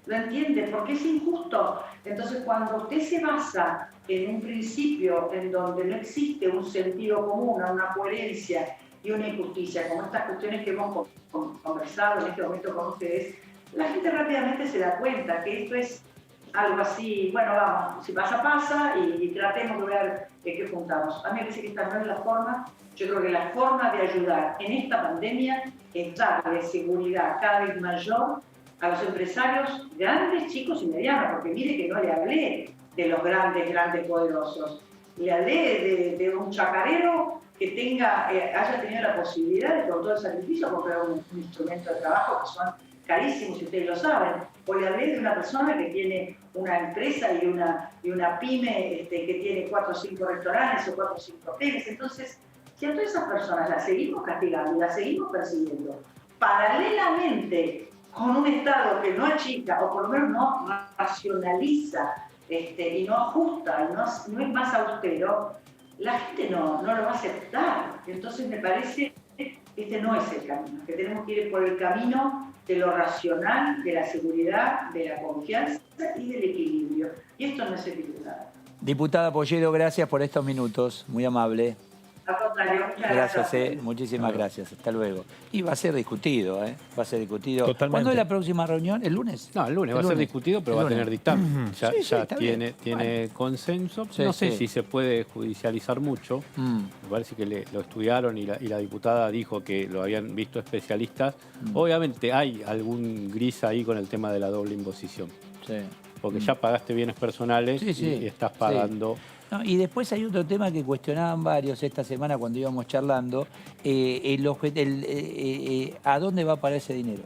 Lo entiende porque es injusto. Entonces, cuando usted se basa en un principio en donde no existe un sentido común, una coherencia y una injusticia, como estas cuestiones que hemos conversado en este momento con ustedes, la gente rápidamente se da cuenta que esto es algo así, bueno, vamos, si pasa, pasa y tratemos de ver qué juntamos. A mí me parece que esta no es la forma. Yo creo que la forma de ayudar en esta pandemia es darle seguridad cada vez mayor a los empresarios grandes, chicos y medianos, porque mire que no le hablé de los grandes poderosos. Le hablé de un chacarero que haya tenido la posibilidad de, con todo el sacrificio, comprar un instrumento de trabajo que son carísimos, si ustedes lo saben. O le hablé de una persona que tiene una empresa y una pyme que tiene 4 o 5 restaurantes o 4 o 5 hoteles. Entonces, si a todas esas personas las seguimos castigando y las seguimos persiguiendo, paralelamente con un Estado que no achica o por lo menos no racionaliza y no ajusta, no es más austero, la gente no lo va a aceptar. Entonces me parece que este no es el camino, que tenemos que ir por el camino de lo racional, de la seguridad, de la confianza y del equilibrio. Y esto no es equilibrado. Diputada Pollero, gracias por estos minutos, muy amable. Al contrario, muchas gracias. Muchísimas gracias. Hasta luego. Y va a ser discutido, Va a ser discutido. Totalmente. ¿Cuándo es la próxima reunión? ¿El lunes? No, el lunes va a ser discutido, pero va a tener dictamen. Ya tiene consenso. Sí, no sé si se puede judicializar mucho. Me parece que lo estudiaron y la diputada dijo que lo habían visto especialistas. Obviamente hay algún gris ahí con el tema de la doble imposición. Sí. Porque ya pagaste bienes personales y estás pagando... Sí. No, y después hay otro tema que cuestionaban varios esta semana cuando íbamos charlando, ¿a dónde va a parar ese dinero?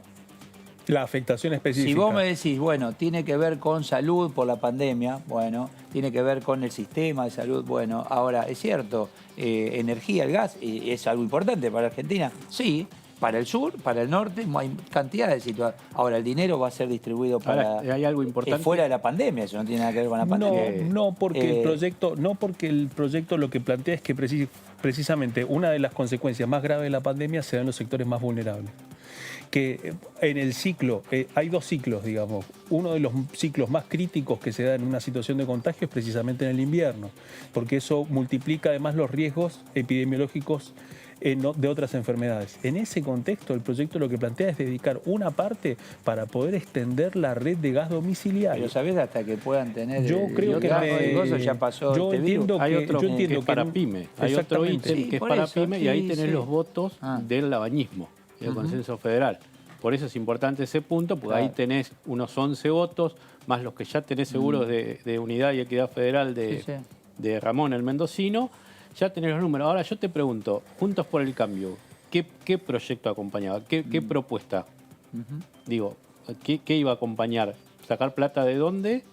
La afectación específica. Si vos me decís, bueno, tiene que ver con salud por la pandemia, bueno, tiene que ver con el sistema de salud, bueno, ahora, es cierto, energía, el gas, es algo importante para Argentina, sí. Para el sur, para el norte, hay cantidad de situaciones. Ahora, el dinero va a ser distribuido para... Ahora, hay algo importante. Fuera de la pandemia, eso no tiene nada que ver con la pandemia. No, porque el proyecto lo que plantea es que precisamente una de las consecuencias más graves de la pandemia se da en los sectores más vulnerables. que en el ciclo, hay dos ciclos, digamos. Uno de los ciclos más críticos que se da en una situación de contagio es precisamente en el invierno, porque eso multiplica además los riesgos epidemiológicos de otras enfermedades. En ese contexto, el proyecto lo que plantea es dedicar una parte para poder extender la red de gas domiciliario. Pero ¿sabés hasta que puedan tener? Yo creo que ya pasó. Yo entiendo hay otro yo entiendo que es para pyme. Hay otro ítem que es para pyme y ahí tenés los votos del labañismo, del consenso federal. Por eso es importante ese punto, porque ahí tenés unos 11 votos, más los que ya tenés seguros de Unidad y Equidad Federal de Ramón el Mendocino. Ya tenés los números. Ahora yo te pregunto, Juntos por el Cambio, ¿qué proyecto acompañaba? ¿Qué propuesta? Digo, ¿qué iba a acompañar? ¿Sacar plata de dónde?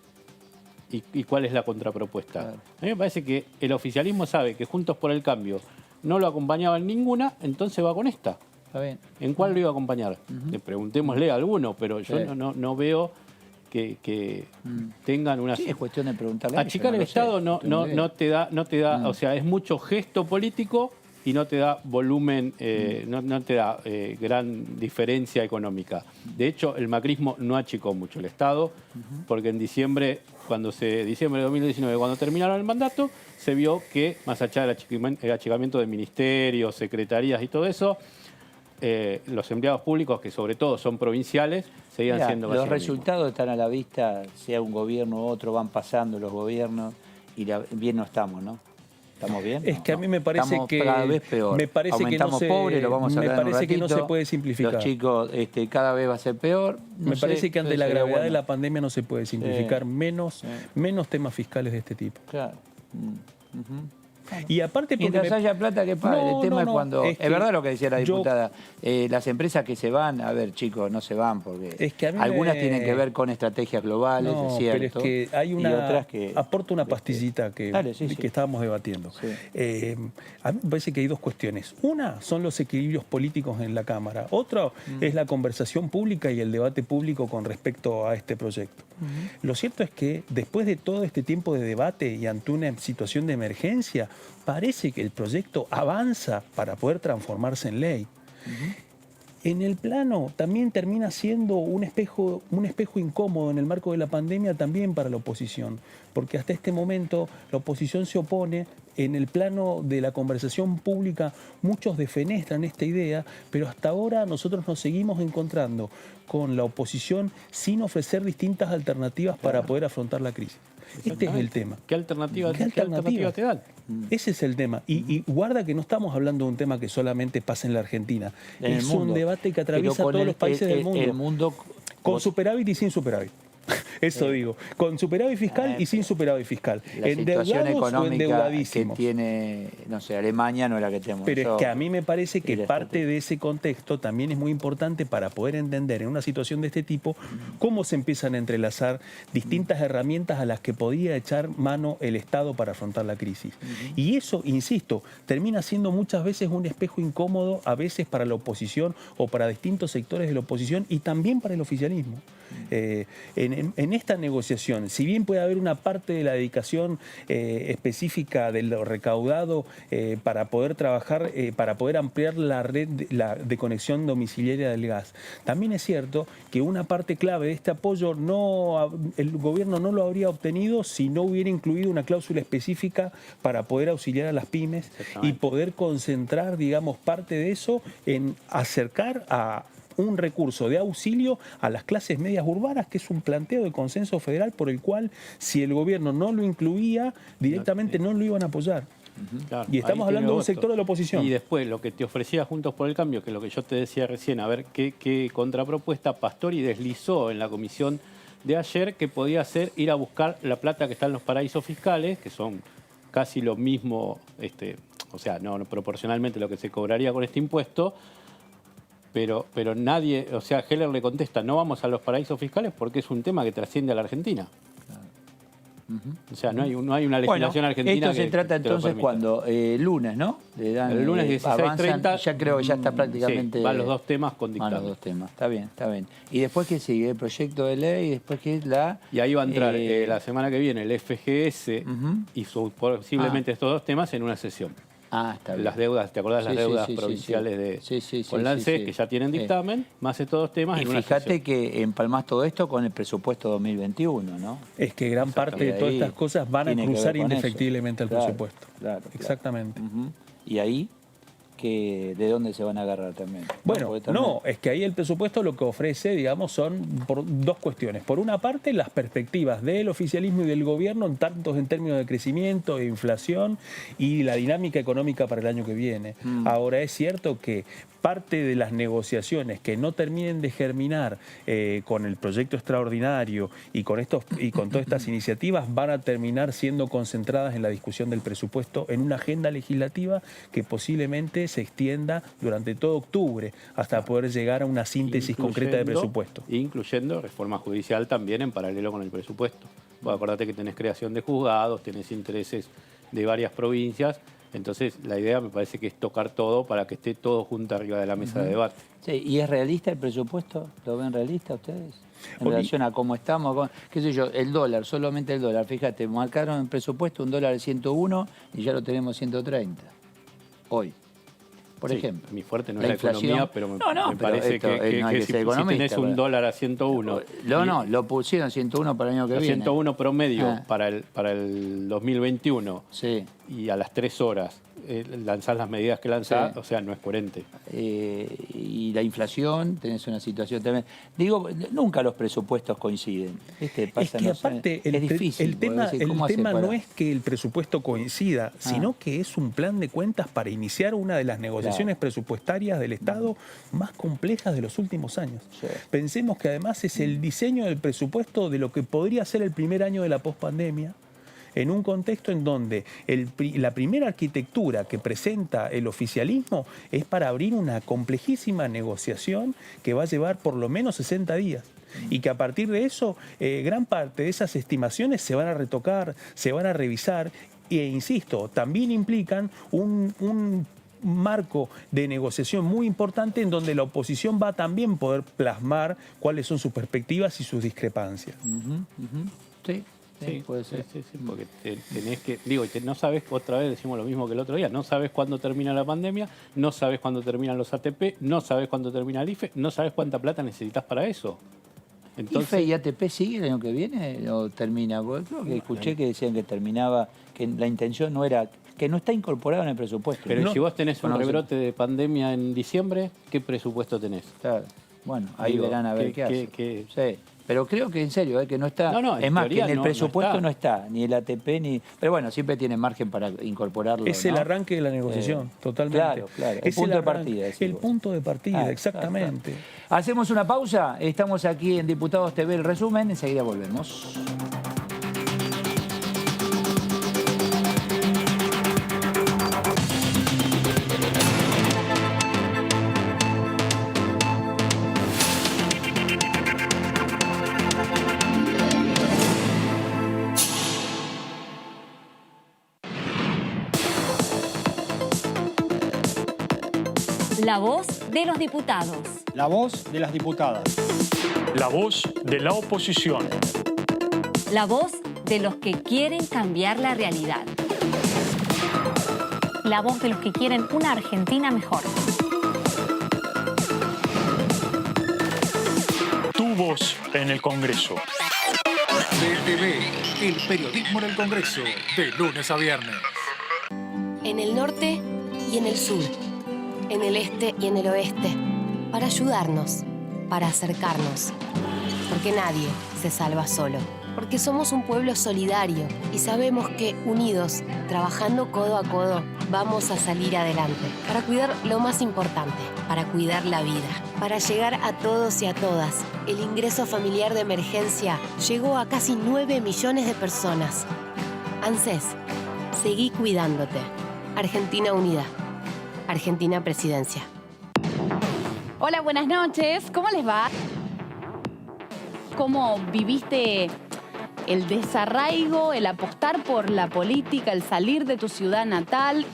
¿Y cuál es la contrapropuesta? Claro. A mí me parece que el oficialismo sabe que Juntos por el Cambio no lo acompañaba en ninguna, entonces va con esta. Está bien. ¿En cuál lo iba a acompañar? Le preguntémosle a alguno, pero yo no veo que tengan una... Sí, es cuestión de preguntarle. Achicar el Estado no te da, o sea, es mucho gesto político y no te da volumen, no te da gran diferencia económica. De hecho, el macrismo no achicó mucho el Estado, porque en diciembre de 2019, cuando terminaron el mandato, se vio que, más allá del achicamiento de ministerios, secretarías y todo eso, los empleados públicos, que sobre todo son provinciales, seguían siendo los resultados están a la vista, sea un gobierno u otro, van pasando los gobiernos y bien no estamos, ¿no? ¿Estamos bien? Es que a mí me parece estamos que cada vez peor. Me parece aumentamos que no se, pobres, lo vamos a hablar me parece en un ratito. Que no se puede simplificar. Los chicos cada vez va a ser peor. Me parece que ante la gravedad de la pandemia no se puede simplificar menos temas fiscales de este tipo. Claro. Y aparte porque mientras haya plata que pague. El tema es cuando... Es verdad lo que decía la diputada. Las empresas que se van, a ver, chicos, no se van porque es que algunas tienen que ver con estrategias globales, es cierto. Pero es que hay una... Y otras que... Aporta una pastillita que estábamos debatiendo. Sí. A mí me parece que hay dos cuestiones. Una son los equilibrios políticos en la Cámara. Otra es la conversación pública y el debate público con respecto a este proyecto. Lo cierto es que después de todo este tiempo de debate y ante una situación de emergencia, parece que el proyecto avanza para poder transformarse en ley. En el plano también termina siendo un espejo incómodo en el marco de la pandemia también para la oposición, porque hasta este momento la oposición se opone. En el plano de la conversación pública muchos defenestran esta idea, pero hasta ahora nosotros nos seguimos encontrando con la oposición sin ofrecer distintas alternativas para poder afrontar la crisis. Este es el tema. ¿Qué alternativa te dan? Ese es el tema. Y guarda que no estamos hablando de un tema que solamente pasa en la Argentina. Es un debate que atraviesa todos los países del mundo. El mundo con superávit y sin superávit. Eso digo, con superávit fiscal y sin superávit fiscal. La situación económica o endeudadísimos. que tiene, no sé, Alemania no es la que tenemos. Pero es que a mí me parece que parte de ese contexto también es muy importante para poder entender en una situación de este tipo cómo se empiezan a entrelazar distintas herramientas a las que podía echar mano el Estado para afrontar la crisis. Y eso, insisto, termina siendo muchas veces un espejo incómodo, a veces para la oposición o para distintos sectores de la oposición y también para el oficialismo. En esta negociación, si bien puede haber una parte de la dedicación específica de lo recaudado para poder trabajar, para poder ampliar la red de conexión domiciliaria del gas, también es cierto que una parte clave de este apoyo el gobierno no lo habría obtenido si no hubiera incluido una cláusula específica para poder auxiliar a las pymes y poder concentrar, digamos, parte de eso en acercar a un recurso de auxilio a las clases medias urbanas, que es un planteo de consenso federal por el cual, si el gobierno no lo incluía, directamente no lo iban a apoyar. Claro, y estamos hablando de un sector de la oposición. Y después, lo que te ofrecía Juntos por el Cambio, que es lo que yo te decía recién, a ver qué contrapropuesta Pastori deslizó en la comisión de ayer, que podía ser ir a buscar la plata que está en los paraísos fiscales, que son casi lo mismo, o sea, no proporcionalmente lo que se cobraría con este impuesto, pero nadie, o sea, Heller le contesta, no vamos a los paraísos fiscales porque es un tema que trasciende a la Argentina. O sea, no hay una legislación argentina. Esto se trata entonces cuando lunes, ¿no? Le dan, el lunes 16:30. Ya creo que ya está prácticamente... Sí, van los dos temas con dictamen. Van los dos temas, está bien, está bien. ¿Y después qué sigue? El proyecto de ley, y después qué es la... Y ahí va a entrar la semana que viene el FGS y posiblemente estos dos temas en una sesión. Está bien. Las deudas, ¿te acordás las deudas provinciales con la ANSES, que ya tienen dictamen, más estos dos temas? Y fíjate que empalmás todo esto con el presupuesto 2021, ¿no? Es que gran parte de todas estas cosas van a cruzar indefectiblemente el presupuesto. Claro. Exactamente. Y ahí, ¿de dónde se van a agarrar también? Bueno, es que ahí el presupuesto lo que ofrece, digamos, son por dos cuestiones. Por una parte, las perspectivas del oficialismo y del gobierno, tanto en términos de crecimiento, de inflación y la dinámica económica para el año que viene. Ahora, es cierto que parte de las negociaciones que no terminen de germinar con el proyecto extraordinario y con todas estas iniciativas van a terminar siendo concentradas en la discusión del presupuesto en una agenda legislativa que posiblemente se extienda durante todo octubre hasta poder llegar a una síntesis concreta de presupuesto. Incluyendo reforma judicial también en paralelo con el presupuesto. Vos acordate que tenés creación de juzgados, tenés intereses de varias provincias. Entonces, la idea me parece que es tocar todo para que esté todo junto arriba de la mesa de debate. Sí, ¿y es realista el presupuesto? ¿Lo ven realista ustedes? En relación a cómo estamos, qué sé yo, el dólar, solamente el dólar. Fíjate, marcaron en presupuesto un dólar de 101 y ya lo tenemos 130. Hoy, por ejemplo. Mi fuerte no es la economía, pero me parece que si tenés un dólar a 101... No, lo pusieron 101 para el año que viene. 101 promedio para el 2021. Sí. Y a las 3 horas lanzás las medidas que lanzás, o sea, no es coherente. Y la inflación, tenés una situación también. Digo, nunca los presupuestos coinciden. Es que aparte, es difícil. El tema no es que el presupuesto coincida, sino que es un plan de cuentas para iniciar una de las negociaciones presupuestarias del Estado más complejas de los últimos años. Sí. Pensemos que además es el diseño del presupuesto de lo que podría ser el primer año de la pospandemia, en un contexto en donde la primera arquitectura que presenta el oficialismo es para abrir una complejísima negociación que va a llevar por lo menos 60 días. Y que a partir de eso, gran parte de esas estimaciones se van a retocar, se van a revisar e, insisto, también implican un marco de negociación muy importante en donde la oposición va a también poder plasmar cuáles son sus perspectivas y sus discrepancias. Sí, puede ser. Sí, porque tenés que... no sabes, otra vez decimos lo mismo que el otro día, no sabes cuándo termina la pandemia, no sabes cuándo terminan los ATP, no sabes cuándo termina el IFE, no sabes cuánta plata necesitas para eso. Entonces, ¿IFE y ATP sigue el año que viene o termina? Porque creo que escuché que decían que terminaba, que la intención no era... que no está incorporado en el presupuesto. Pero si vos tenés un rebrote de pandemia en diciembre, ¿qué presupuesto tenés? Claro. Bueno, ahí verán a ver qué hace. Sí. Pero creo que en serio, que no está... es más, que en el presupuesto no está, ni el ATP, ni... Pero bueno, siempre tiene margen para incorporarlo. Es el arranque de la negociación, totalmente. Claro. El punto de partida. El punto de partida, exactamente. Hacemos una pausa. Estamos aquí en Diputados TV, el resumen. Enseguida volvemos. La voz de los diputados. La voz de las diputadas. La voz de la oposición. La voz de los que quieren cambiar la realidad. La voz de los que quieren una Argentina mejor. Tu voz en el Congreso. DTV, el periodismo en el Congreso, de lunes a viernes. En el norte y en el sur. En el este y en el oeste, para ayudarnos, para acercarnos. Porque nadie se salva solo. Porque somos un pueblo solidario y sabemos que, unidos, trabajando codo a codo, vamos a salir adelante. Para cuidar lo más importante, para cuidar la vida. Para llegar a todos y a todas, el ingreso familiar de emergencia llegó a casi 9 millones de personas. ANSES, seguí cuidándote. Argentina Unida. Argentina Presidencia. Hola, buenas noches. ¿Cómo les va? ¿Cómo viviste el desarraigo, el apostar por la política, el salir de tu ciudad natal?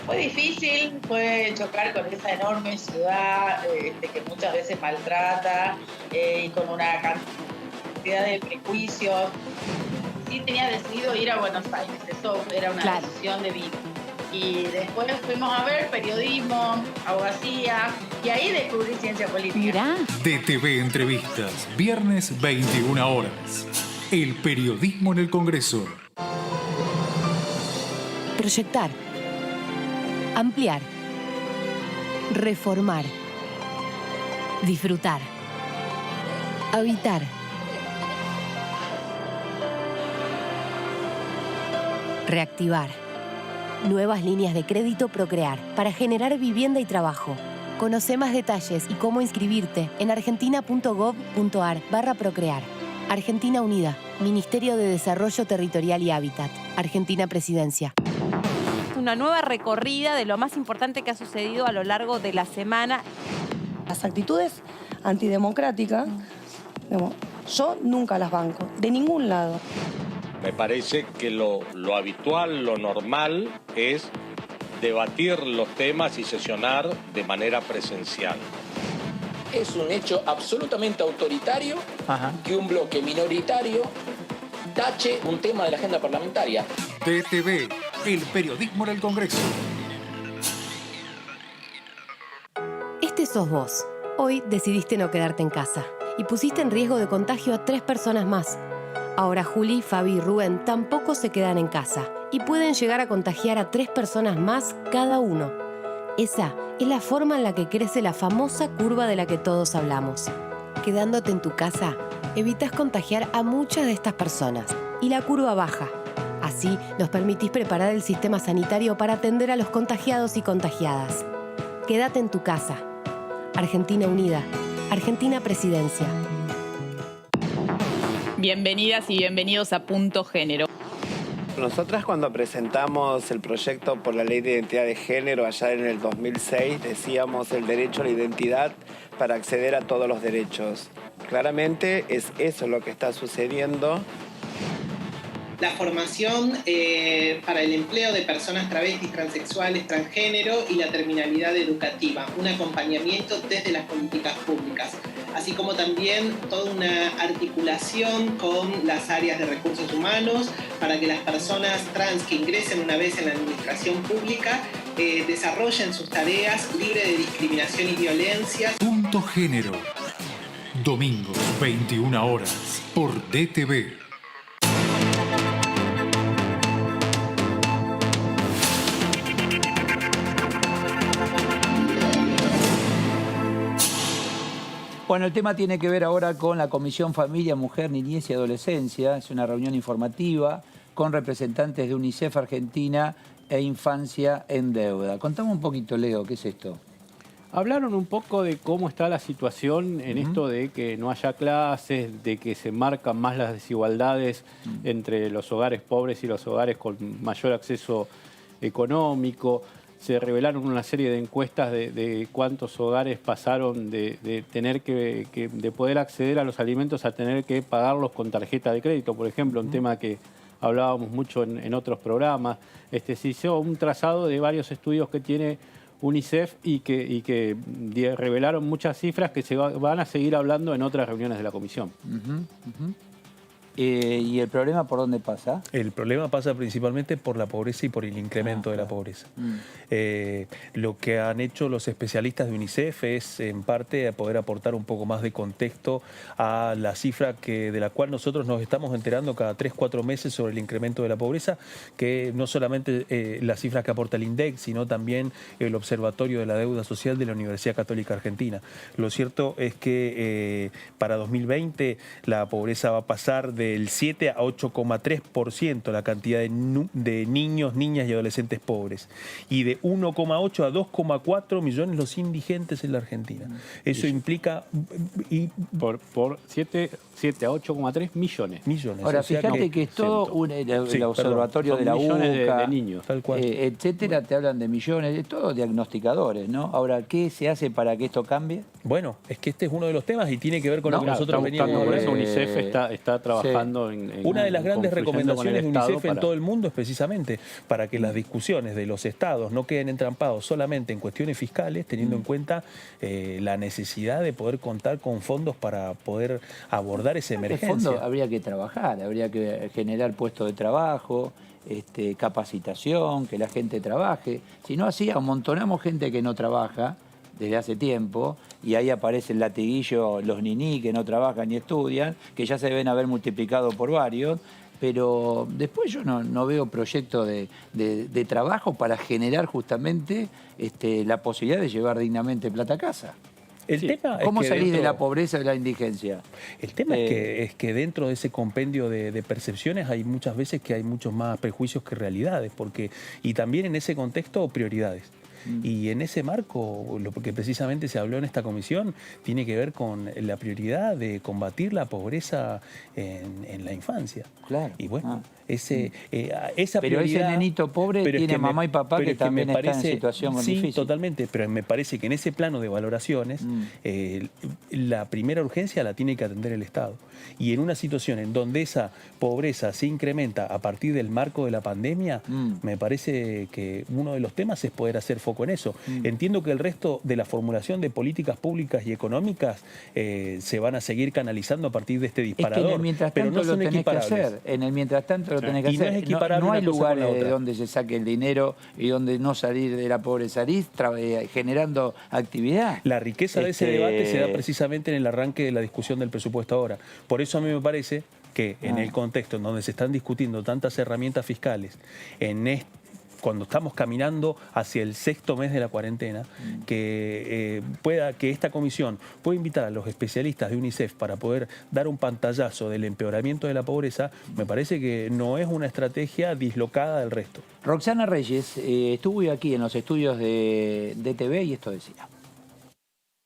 Fue difícil, fue chocar con esa enorme ciudad que muchas veces maltrata y con una cantidad de prejuicios. Sí tenía decidido ir a Buenos Aires, eso era una decisión de vida. Y después fuimos a ver periodismo, abogacía, y ahí descubrí ciencia política. Mirá. DTV Entrevistas, viernes 21 horas. El periodismo en el Congreso. Proyectar. Ampliar. Reformar. Disfrutar. Habitar. Reactivar. Nuevas líneas de crédito Procrear para generar vivienda y trabajo. Conoce más detalles y cómo inscribirte en argentina.gov.ar/procrear. Argentina Unida, Ministerio de Desarrollo Territorial y Hábitat. Argentina Presidencia. Una nueva recorrida de lo más importante que ha sucedido a lo largo de la semana. Las actitudes antidemocráticas, yo nunca las banco, de ningún lado. Me parece que lo habitual, lo normal es debatir los temas y sesionar de manera presencial. Es un hecho absolutamente autoritario que un bloque minoritario tache un tema de la agenda parlamentaria. DTV, el periodismo en el Congreso. Este sos vos. Hoy decidiste no quedarte en casa y pusiste en riesgo de contagio a 3 personas más. Ahora Juli, Fabi y Rubén tampoco se quedan en casa y pueden llegar a contagiar a 3 personas más cada uno. Esa es la forma en la que crece la famosa curva de la que todos hablamos. Quedándote en tu casa, evitas contagiar a muchas de estas personas y la curva baja. Así nos permitís preparar el sistema sanitario para atender a los contagiados y contagiadas. Quédate en tu casa. Argentina Unida. Argentina Presidencia. Bienvenidas y bienvenidos a Punto Género. Nosotras cuando presentamos el proyecto por la Ley de Identidad de Género allá en el 2006 decíamos el derecho a la identidad para acceder a todos los derechos. Claramente es eso lo que está sucediendo. La formación para el empleo de personas travestis, transexuales, transgénero y la terminalidad educativa, un acompañamiento desde las políticas públicas, así como también toda una articulación con las áreas de recursos humanos para que las personas trans que ingresen una vez en la administración pública desarrollen sus tareas libres de discriminación y violencia. Punto Género. Domingos, 21 horas, por DTV. Bueno, el tema tiene que ver ahora con la Comisión Familia, Mujer, Niñez y Adolescencia. Es una reunión informativa con representantes de UNICEF Argentina e Infancia en Deuda. Contame un poquito, Leo, ¿qué es esto? Hablaron un poco de cómo está la situación en esto de que no haya clases, de que se marcan más las desigualdades entre los hogares pobres y los hogares con mayor acceso económico. Se revelaron una serie de encuestas de cuántos hogares pasaron de tener de poder acceder a los alimentos a tener que pagarlos con tarjeta de crédito, por ejemplo, un tema que hablábamos mucho en otros programas. Se hizo un trazado de varios estudios que tiene UNICEF y que revelaron muchas cifras que se van a seguir hablando en otras reuniones de la comisión. ¿Y el problema por dónde pasa? El problema pasa principalmente por la pobreza y por el incremento de la pobreza. Lo que han hecho los especialistas de UNICEF es, en parte, poder aportar un poco más de contexto a la cifra de la cual nosotros nos estamos enterando cada 3-4 meses sobre el incremento de la pobreza, que no solamente las cifras que aporta el INDEC, sino también el Observatorio de la Deuda Social de la Universidad Católica Argentina. Lo cierto es que para 2020 la pobreza va a pasar del 7 a 8,3% la cantidad de niños, niñas y adolescentes pobres. Y de 1,8 a 2,4 millones los indigentes en la Argentina. Eso implica... Por 7 a 8,3 millones. Ahora, o sea, fíjate que es todo el observatorio de la UCA, de niños, tal cual. Etcétera, te hablan de millones, de todos diagnosticadores, ¿no? Ahora, ¿qué se hace para que esto cambie? Bueno, es que este es uno de los temas y tiene que ver con lo que nosotros veníamos. Por eso UNICEF está trabajando una de las grandes recomendaciones de UNICEF en todo el mundo es precisamente para que las discusiones de los estados no queden entrampados solamente en cuestiones fiscales, teniendo en cuenta la necesidad de poder contar con fondos para poder abordar esa emergencia. En el fondo habría que trabajar, habría que generar puestos de trabajo, capacitación, que la gente trabaje. Si no, así amontonamos gente que no trabaja desde hace tiempo, y ahí aparece el latiguillo, los niní que no trabajan ni estudian, que ya se deben haber multiplicado por varios, pero después yo no veo proyectos de trabajo para generar justamente la posibilidad de llevar dignamente plata a casa. ¿Cómo salís de la pobreza y de la indigencia? El tema es que dentro de ese compendio de percepciones hay muchas veces que hay muchos más prejuicios que realidades, y también en ese contexto prioridades. Y en ese marco, lo que precisamente se habló en esta comisión, tiene que ver con la prioridad de combatir la pobreza en la infancia. Claro. Y bueno, esa pero prioridad, ese nenito pobre tiene mamá y papá que también están en situación difícil. Sí, totalmente, pero me parece que en ese plano de valoraciones, la primera urgencia la tiene que atender el Estado. Y en una situación en donde esa pobreza se incrementa a partir del marco de la pandemia, me parece que uno de los temas es poder hacer foco en eso. Entiendo que el resto de la formulación de políticas públicas y económicas se van a seguir canalizando a partir de este disparador, pero no son equiparables. En el mientras tanto lo tenés que Y no hacer. es equiparable No hay una cosa con la lugares de otra. donde se saque el dinero y donde no salir de la pobreza, generando actividad. La riqueza de ese debate se da precisamente en el arranque de la discusión del presupuesto ahora. Por eso a mí me parece que en el contexto en donde se están discutiendo tantas herramientas fiscales, cuando estamos caminando hacia el 6º mes de la cuarentena, que esta comisión pueda invitar a los especialistas de UNICEF para poder dar un pantallazo del empeoramiento de la pobreza, me parece que no es una estrategia dislocada del resto. Roxana Reyes estuvo aquí en los estudios de TV y esto decía.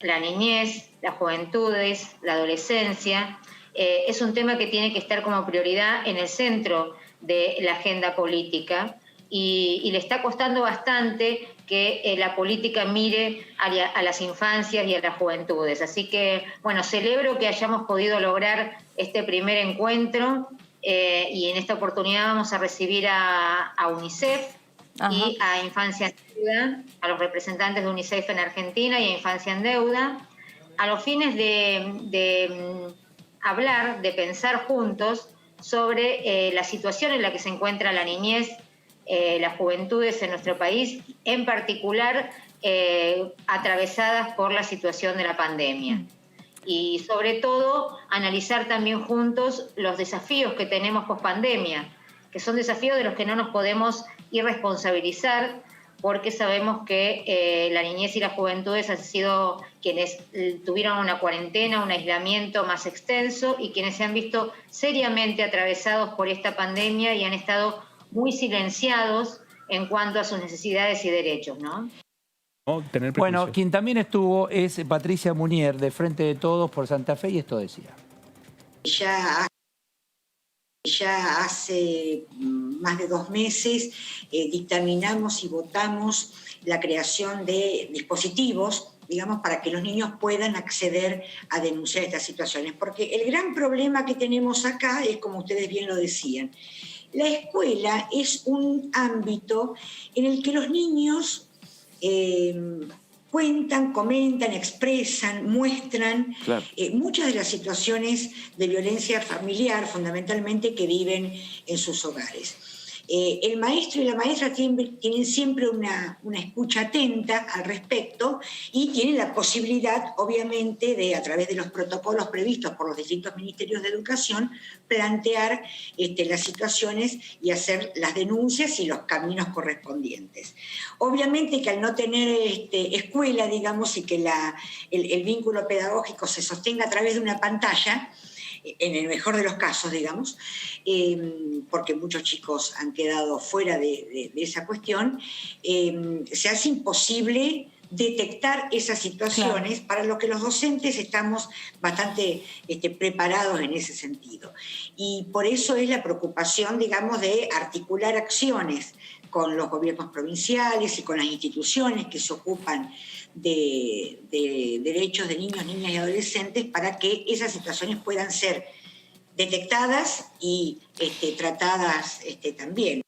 La niñez, las juventudes, la adolescencia, es un tema que tiene que estar como prioridad en el centro de la agenda política. Y le está costando bastante que la política mire a las infancias y a las juventudes. Así que, bueno, celebro que hayamos podido lograr este primer encuentro y en esta oportunidad vamos a recibir a UNICEF y a Infancia en Deuda, a los representantes de UNICEF en Argentina y a Infancia en Deuda, a los fines de hablar, de pensar juntos sobre la situación en la que se encuentra la niñez, las juventudes en nuestro país, en particular atravesadas por la situación de la pandemia. Y sobre todo, analizar también juntos los desafíos que tenemos post-pandemia, que son desafíos de los que no nos podemos irresponsabilizar, porque sabemos que la niñez y las juventudes han sido quienes tuvieron una cuarentena, un aislamiento más extenso y quienes se han visto seriamente atravesados por esta pandemia y han estado muy silenciados en cuanto a sus necesidades y derechos, ¿no? Bueno, quien también estuvo es Patricia Munier, de Frente de Todos por Santa Fe, y esto decía. Ya hace más de 2 meses dictaminamos y votamos la creación de dispositivos, digamos, para que los niños puedan acceder a denunciar estas situaciones. Porque el gran problema que tenemos acá es, como ustedes bien lo decían, la escuela es un ámbito en el que los niños cuentan, comentan, expresan, muestran muchas de las situaciones de violencia familiar, fundamentalmente, que viven en sus hogares. El maestro y la maestra tienen siempre una escucha atenta al respecto y tienen la posibilidad, obviamente, de, a través de los protocolos previstos por los distintos ministerios de educación, plantear las situaciones y hacer las denuncias y los caminos correspondientes. Obviamente que al no tener escuela, digamos, y que el vínculo pedagógico se sostenga a través de una pantalla, en el mejor de los casos, digamos, porque muchos chicos han quedado fuera de esa cuestión, se hace imposible detectar esas situaciones, para lo que los docentes estamos bastante preparados en ese sentido. Y por eso es la preocupación, digamos, de articular acciones con los gobiernos provinciales y con las instituciones que se ocupan de derechos de niños, niñas y adolescentes, para que esas situaciones puedan ser detectadas y tratadas también.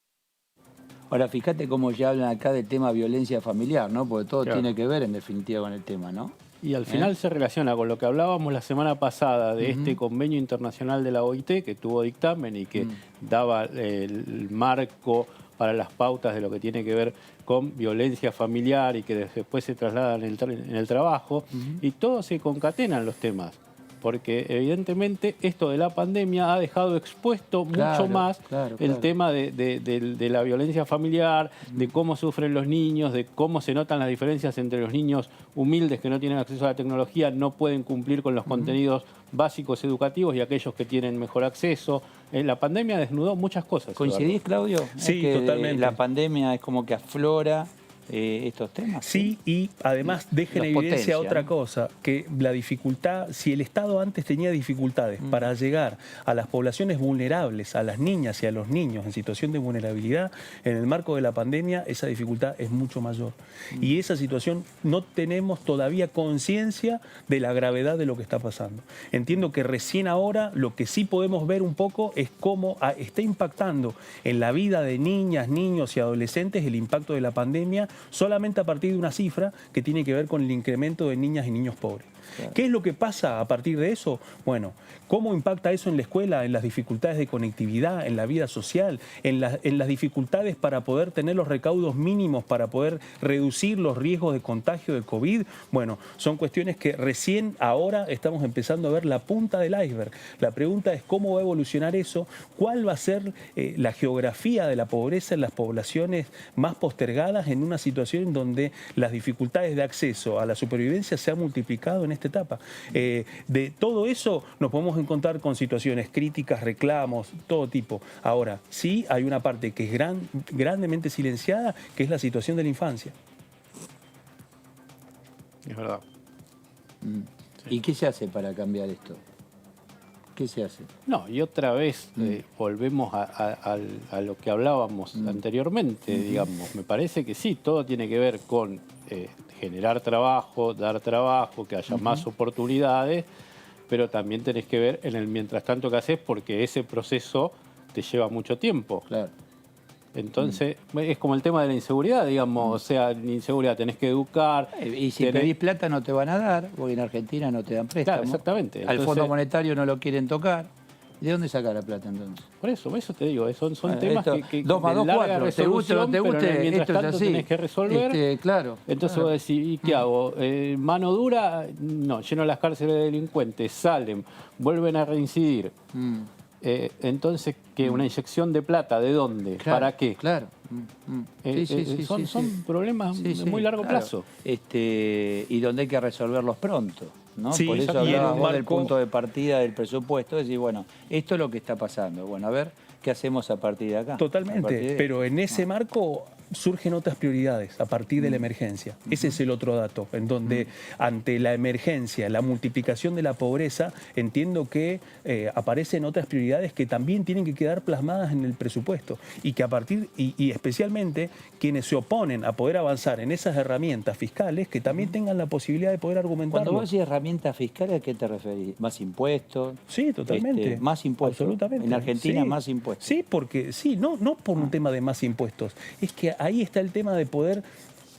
Ahora, fíjate cómo ya hablan acá del tema violencia familiar, ¿no? Porque todo tiene que ver, en definitiva, con el tema, ¿no? Y al final se relaciona con lo que hablábamos la semana pasada de este convenio internacional de la OIT que tuvo dictamen y que daba el marco para las pautas de lo que tiene que ver con violencia familiar y que después se trasladan en el trabajo. Y todos se concatenan los temas. Porque evidentemente esto de la pandemia ha dejado expuesto mucho más el tema de la violencia familiar, de cómo sufren los niños, de cómo se notan las diferencias entre los niños humildes que no tienen acceso a la tecnología, no pueden cumplir con los contenidos básicos educativos y aquellos que tienen mejor acceso. La pandemia desnudó muchas cosas. ¿Coincidís, Claudio? Sí, que totalmente. La pandemia es como que aflora estos temas. Sí, y además deja en evidencia otra cosa, que la dificultad, si el Estado antes tenía dificultades para llegar a las poblaciones vulnerables, a las niñas y a los niños en situación de vulnerabilidad, en el marco de la pandemia esa dificultad es mucho mayor. Y esa situación no tenemos todavía conciencia de la gravedad de lo que está pasando. Entiendo que recién ahora lo que sí podemos ver un poco es cómo está impactando en la vida de niñas, niños y adolescentes el impacto de la pandemia solamente a partir de una cifra que tiene que ver con el incremento de niñas y niños pobres. Claro. ¿Qué es lo que pasa a partir de eso? Bueno, ¿cómo impacta eso en la escuela, en las dificultades de conectividad, en la vida social, en las dificultades para poder tener los recaudos mínimos, para poder reducir los riesgos de contagio de COVID? Bueno, son cuestiones que recién ahora estamos empezando a ver la punta del iceberg. La pregunta es cómo va a evolucionar eso, cuál va a ser la geografía de la pobreza en las poblaciones más postergadas en una situación en donde las dificultades de acceso a la supervivencia se han multiplicado en esta etapa. De todo eso nos podemos encontrar con situaciones críticas, reclamos, todo tipo. Ahora, sí hay una parte que es grandemente silenciada, que es la situación de la infancia. Es verdad. ¿Y qué se hace para cambiar esto? ¿Qué se hace? No, y otra vez volvemos a lo que hablábamos anteriormente, digamos. Me parece que sí, todo tiene que ver con generar trabajo, dar trabajo, que haya más oportunidades, pero también tenés que ver en el mientras tanto que haces, porque ese proceso te lleva mucho tiempo. Claro. Entonces, es como el tema de la inseguridad, digamos, o sea, la inseguridad tenés que educar. Y si pedís plata no te van a dar, porque en Argentina no te dan préstamo. Claro, exactamente. Al Fondo Monetario no lo quieren tocar. ¿De dónde sacar la plata entonces? Por eso te digo, son temas que 2 más 2, 4, te guste o no te guste, mientras esto tanto es así. tenés que resolver. Claro. Entonces vos decís, ¿y qué hago? ¿Mano dura? No, lleno las cárceles de delincuentes, salen, vuelven a reincidir. Entonces, ¿qué? ¿Una inyección de plata? ¿De dónde? Claro, ¿para qué? Claro. Son problemas de muy largo plazo. Y donde hay que resolverlos pronto. ¿no? Sí, por eso y hablábamos del punto de partida del presupuesto, es decir, bueno, esto es lo que está pasando. Bueno, a ver qué hacemos a partir de acá. Totalmente, pero en ese marco surgen otras prioridades a partir de la emergencia. Ese es el otro dato, en donde ante la emergencia, la multiplicación de la pobreza, entiendo que aparecen otras prioridades que también tienen que quedar plasmadas en el presupuesto y que a partir, y especialmente quienes se oponen a poder avanzar en esas herramientas fiscales, que también tengan la posibilidad de poder argumentarlo. Cuando vos decís herramientas fiscales, ¿a qué te referís? ¿Más impuestos? Sí, totalmente. Más impuestos. Absolutamente. En Argentina sí. Más impuestos. Sí, porque no por un tema de más impuestos. Es que ahí está el tema de poder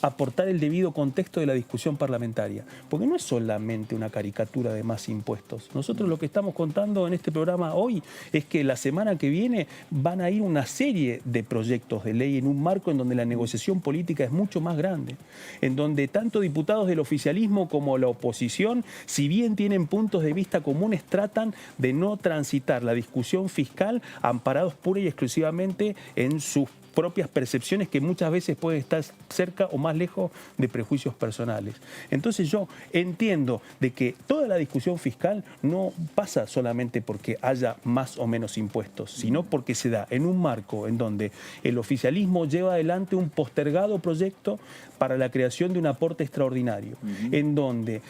aportar el debido contexto de la discusión parlamentaria, porque no es solamente una caricatura de más impuestos. Nosotros lo que estamos contando en este programa hoy es que la semana que viene van a ir una serie de proyectos de ley en un marco en donde la negociación política es mucho más grande, en donde tanto diputados del oficialismo como la oposición, si bien tienen puntos de vista comunes, tratan de no transitar la discusión fiscal amparados pura y exclusivamente en sus propias percepciones que muchas veces pueden estar cerca o más lejos de prejuicios personales. Entonces yo entiendo de que toda la discusión fiscal no pasa solamente porque haya más o menos impuestos, sino porque se da en un marco en donde el oficialismo lleva adelante un postergado proyecto para la creación de un aporte extraordinario, en donde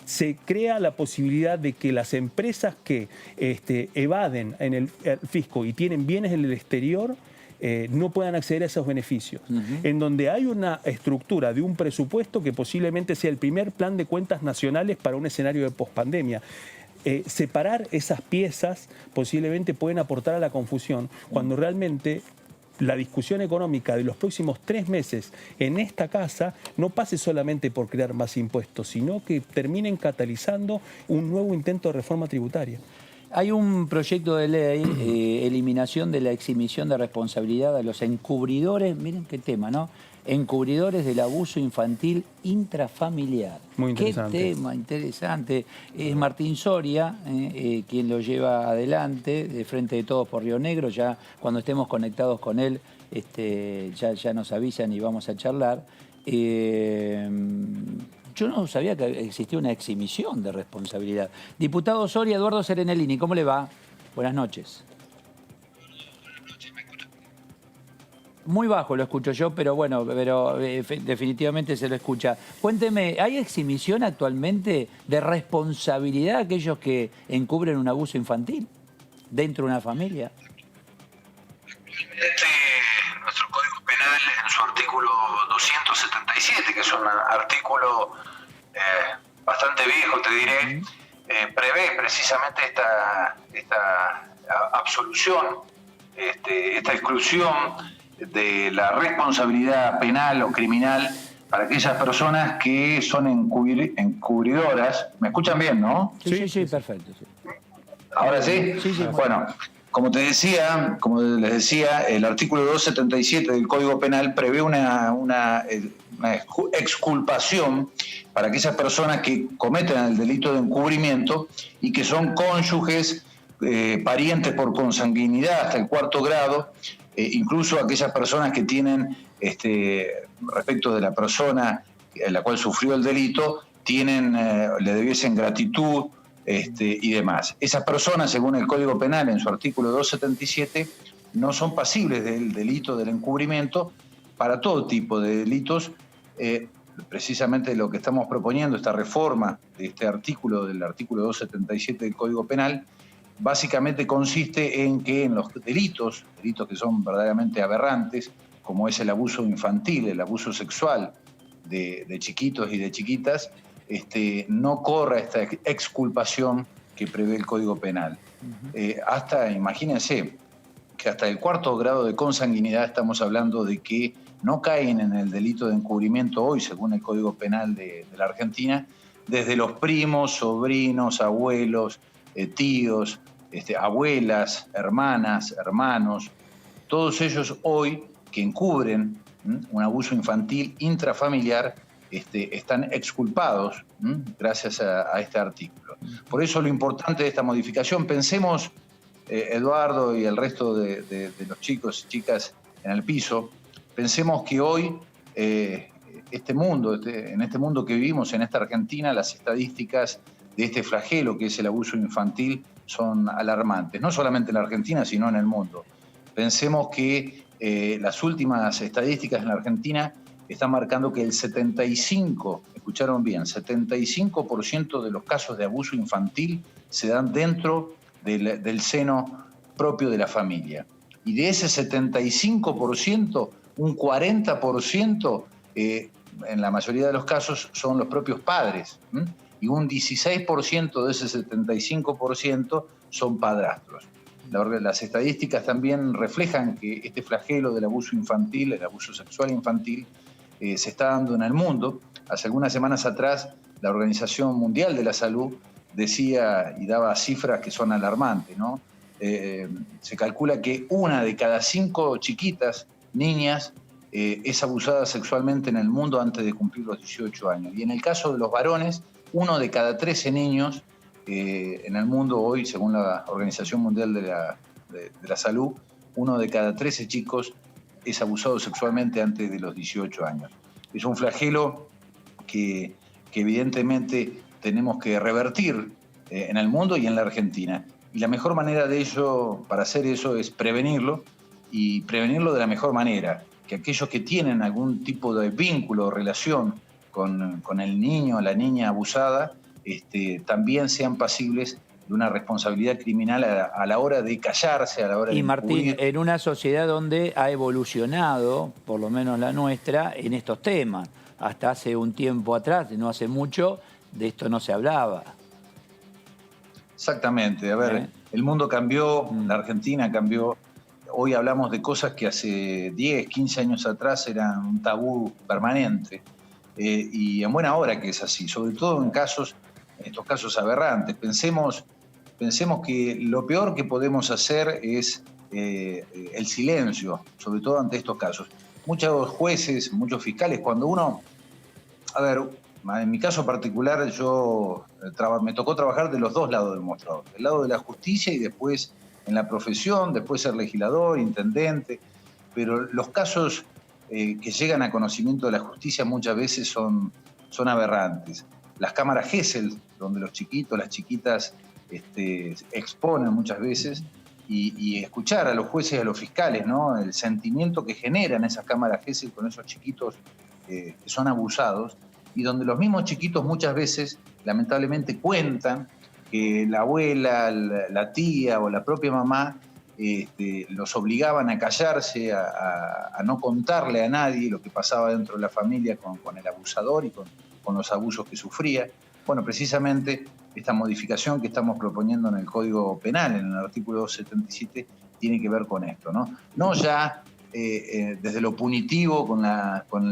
se crea la posibilidad de que las empresas que evaden en el fisco y tienen bienes en el exterior no puedan acceder a esos beneficios, en donde hay una estructura de un presupuesto que posiblemente sea el primer plan de cuentas nacionales para un escenario de pospandemia. Separar esas piezas posiblemente pueden aportar a la confusión, cuando realmente la discusión económica de los próximos 3 meses en esta casa no pase solamente por crear más impuestos, sino que terminen catalizando un nuevo intento de reforma tributaria. Hay un proyecto de ley, eliminación de la exhibición de responsabilidad a los encubridores, miren qué tema, ¿no? Encubridores del abuso infantil intrafamiliar. Muy interesante. Qué tema interesante. Es Martín Soria quien lo lleva adelante, de Frente de Todos por Río Negro. Ya cuando estemos conectados con él, ya nos avisan y vamos a charlar. Yo no sabía que existía una exhibición de responsabilidad. Diputado Soria, Eduardo Serenellini, ¿cómo le va? Buenas noches. Muy bajo lo escucho yo, pero bueno, definitivamente se lo escucha. Cuénteme, ¿hay exhibición actualmente de responsabilidad a aquellos que encubren un abuso infantil dentro de una familia? Actualmente nuestro Código Penal en su artículo 277, que es un artículo bastante viejo, te diré, prevé precisamente esta absolución, esta exclusión de la responsabilidad penal o criminal para aquellas personas que son encubridoras. ¿Me escuchan bien, no? Sí, perfecto. Sí. ¿Ahora sí? Sí. Bueno, como les decía, el artículo 277 del Código Penal prevé una exculpación para aquellas personas que cometen el delito de encubrimiento y que son cónyuges, parientes por consanguinidad hasta el 4º grado, incluso aquellas personas que tienen, respecto de la persona a la cual sufrió el delito, le debiesen gratitud y demás. Esas personas, según el Código Penal, en su artículo 277, no son pasibles del delito del encubrimiento para todo tipo de delitos. Precisamente lo que estamos proponiendo, esta reforma de este artículo, del artículo 277 del Código Penal, básicamente consiste en que en los delitos que son verdaderamente aberrantes, como es el abuso infantil, el abuso sexual de chiquitos y de chiquitas, no corra esta exculpación que prevé el Código Penal. Imagínense, que hasta el 4º grado de consanguinidad estamos hablando de que no caen en el delito de encubrimiento hoy, según el Código Penal de la Argentina, desde los primos, sobrinos, abuelos, tíos, abuelas, hermanas, hermanos, todos ellos hoy que encubren un abuso infantil intrafamiliar están exculpados gracias a este artículo. Por eso lo importante de esta modificación, pensemos, Eduardo y el resto de los chicos y chicas en el piso, pensemos que hoy en este mundo que vivimos, en esta Argentina, las estadísticas de este flagelo que es el abuso infantil son alarmantes, no solamente en la Argentina, sino en el mundo. Pensemos que las últimas estadísticas en la Argentina están marcando que el 75% de los casos de abuso infantil se dan dentro del seno propio de la familia. Y de ese 75%, un 40% en la mayoría de los casos son los propios padres, y un 16% de ese 75% son padrastros. Las estadísticas también reflejan que este flagelo del abuso infantil, el abuso sexual infantil, se está dando en el mundo. Hace algunas semanas atrás, la Organización Mundial de la Salud decía y daba cifras que son alarmantes, ¿no? Se calcula que 1 de cada 5 chiquitas, niñas, es abusada sexualmente en el mundo antes de cumplir los 18 años. Y en el caso de los varones, 1 de cada 13 niños en el mundo hoy, según la Organización Mundial de la Salud, 1 de cada 13 chicos es abusado sexualmente antes de los 18 años. Es un flagelo que evidentemente tenemos que revertir en el mundo y en la Argentina. Y la mejor manera de ello, para hacer eso, es prevenirlo, y prevenirlo de la mejor manera, que aquellos que tienen algún tipo de vínculo o relación con el niño o la niña abusada, también sean pasibles de una responsabilidad criminal a la hora de callarse, a la hora de... Y Martín, encubrir. en una sociedad donde ha evolucionado, por lo menos la nuestra, en estos temas. Hasta hace un tiempo atrás, no hace mucho, de esto no se hablaba. Exactamente, a ver, el mundo cambió, la Argentina cambió. hoy hablamos de cosas que hace 10, 15 años atrás eran un tabú permanente. Y en buena hora que es así, sobre todo en estos casos aberrantes. Pensemos que lo peor que podemos hacer es el silencio, sobre todo ante estos casos. Muchos jueces, muchos fiscales, cuando uno... A ver, en mi caso particular, me tocó trabajar de los dos lados del mostrador. Del lado de la justicia y después en la profesión, después ser legislador, intendente. Pero los casos que llegan a conocimiento de la justicia muchas veces son aberrantes. Las cámaras Gesell, donde los chiquitos, las chiquitas exponen muchas veces, y escuchar a los jueces y a los fiscales, ¿no? El sentimiento que generan esas cámaras Gesell con esos chiquitos que son abusados, y donde los mismos chiquitos muchas veces, lamentablemente, cuentan que la abuela, la tía o la propia mamá los obligaban a callarse, a no contarle a nadie lo que pasaba dentro de la familia con el abusador y con los abusos que sufría. Bueno, precisamente esta modificación que estamos proponiendo en el Código Penal, en el artículo 277, tiene que ver con esto, ¿no? No ya desde lo punitivo, con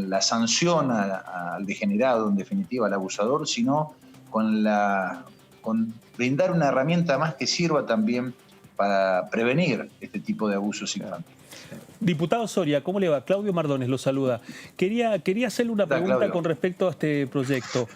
la sanción al degenerado, en definitiva al abusador, sino con brindar una herramienta más que sirva también para prevenir este tipo de abusos infantiles. Diputado Soria, ¿cómo le va? Claudio Mardones lo saluda. Quería hacerle una pregunta con respecto a este proyecto.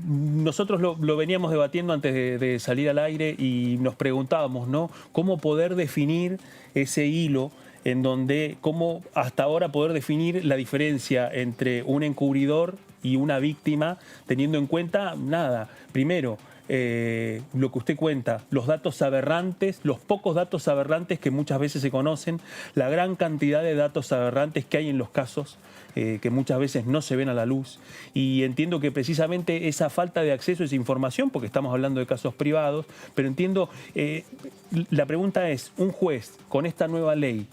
Nosotros lo veníamos debatiendo antes de salir al aire y nos preguntábamos, ¿no?, cómo poder definir ese hilo en donde, cómo hasta ahora poder definir la diferencia entre un encubridor y una víctima, teniendo en cuenta, primero, lo que usted cuenta, los datos aberrantes, los pocos datos aberrantes que muchas veces se conocen, la gran cantidad de datos aberrantes que hay en los casos, que muchas veces no se ven a la luz. Y entiendo que precisamente esa falta de acceso a esa información, porque estamos hablando de casos privados, pero entiendo, la pregunta es, un juez con esta nueva ley,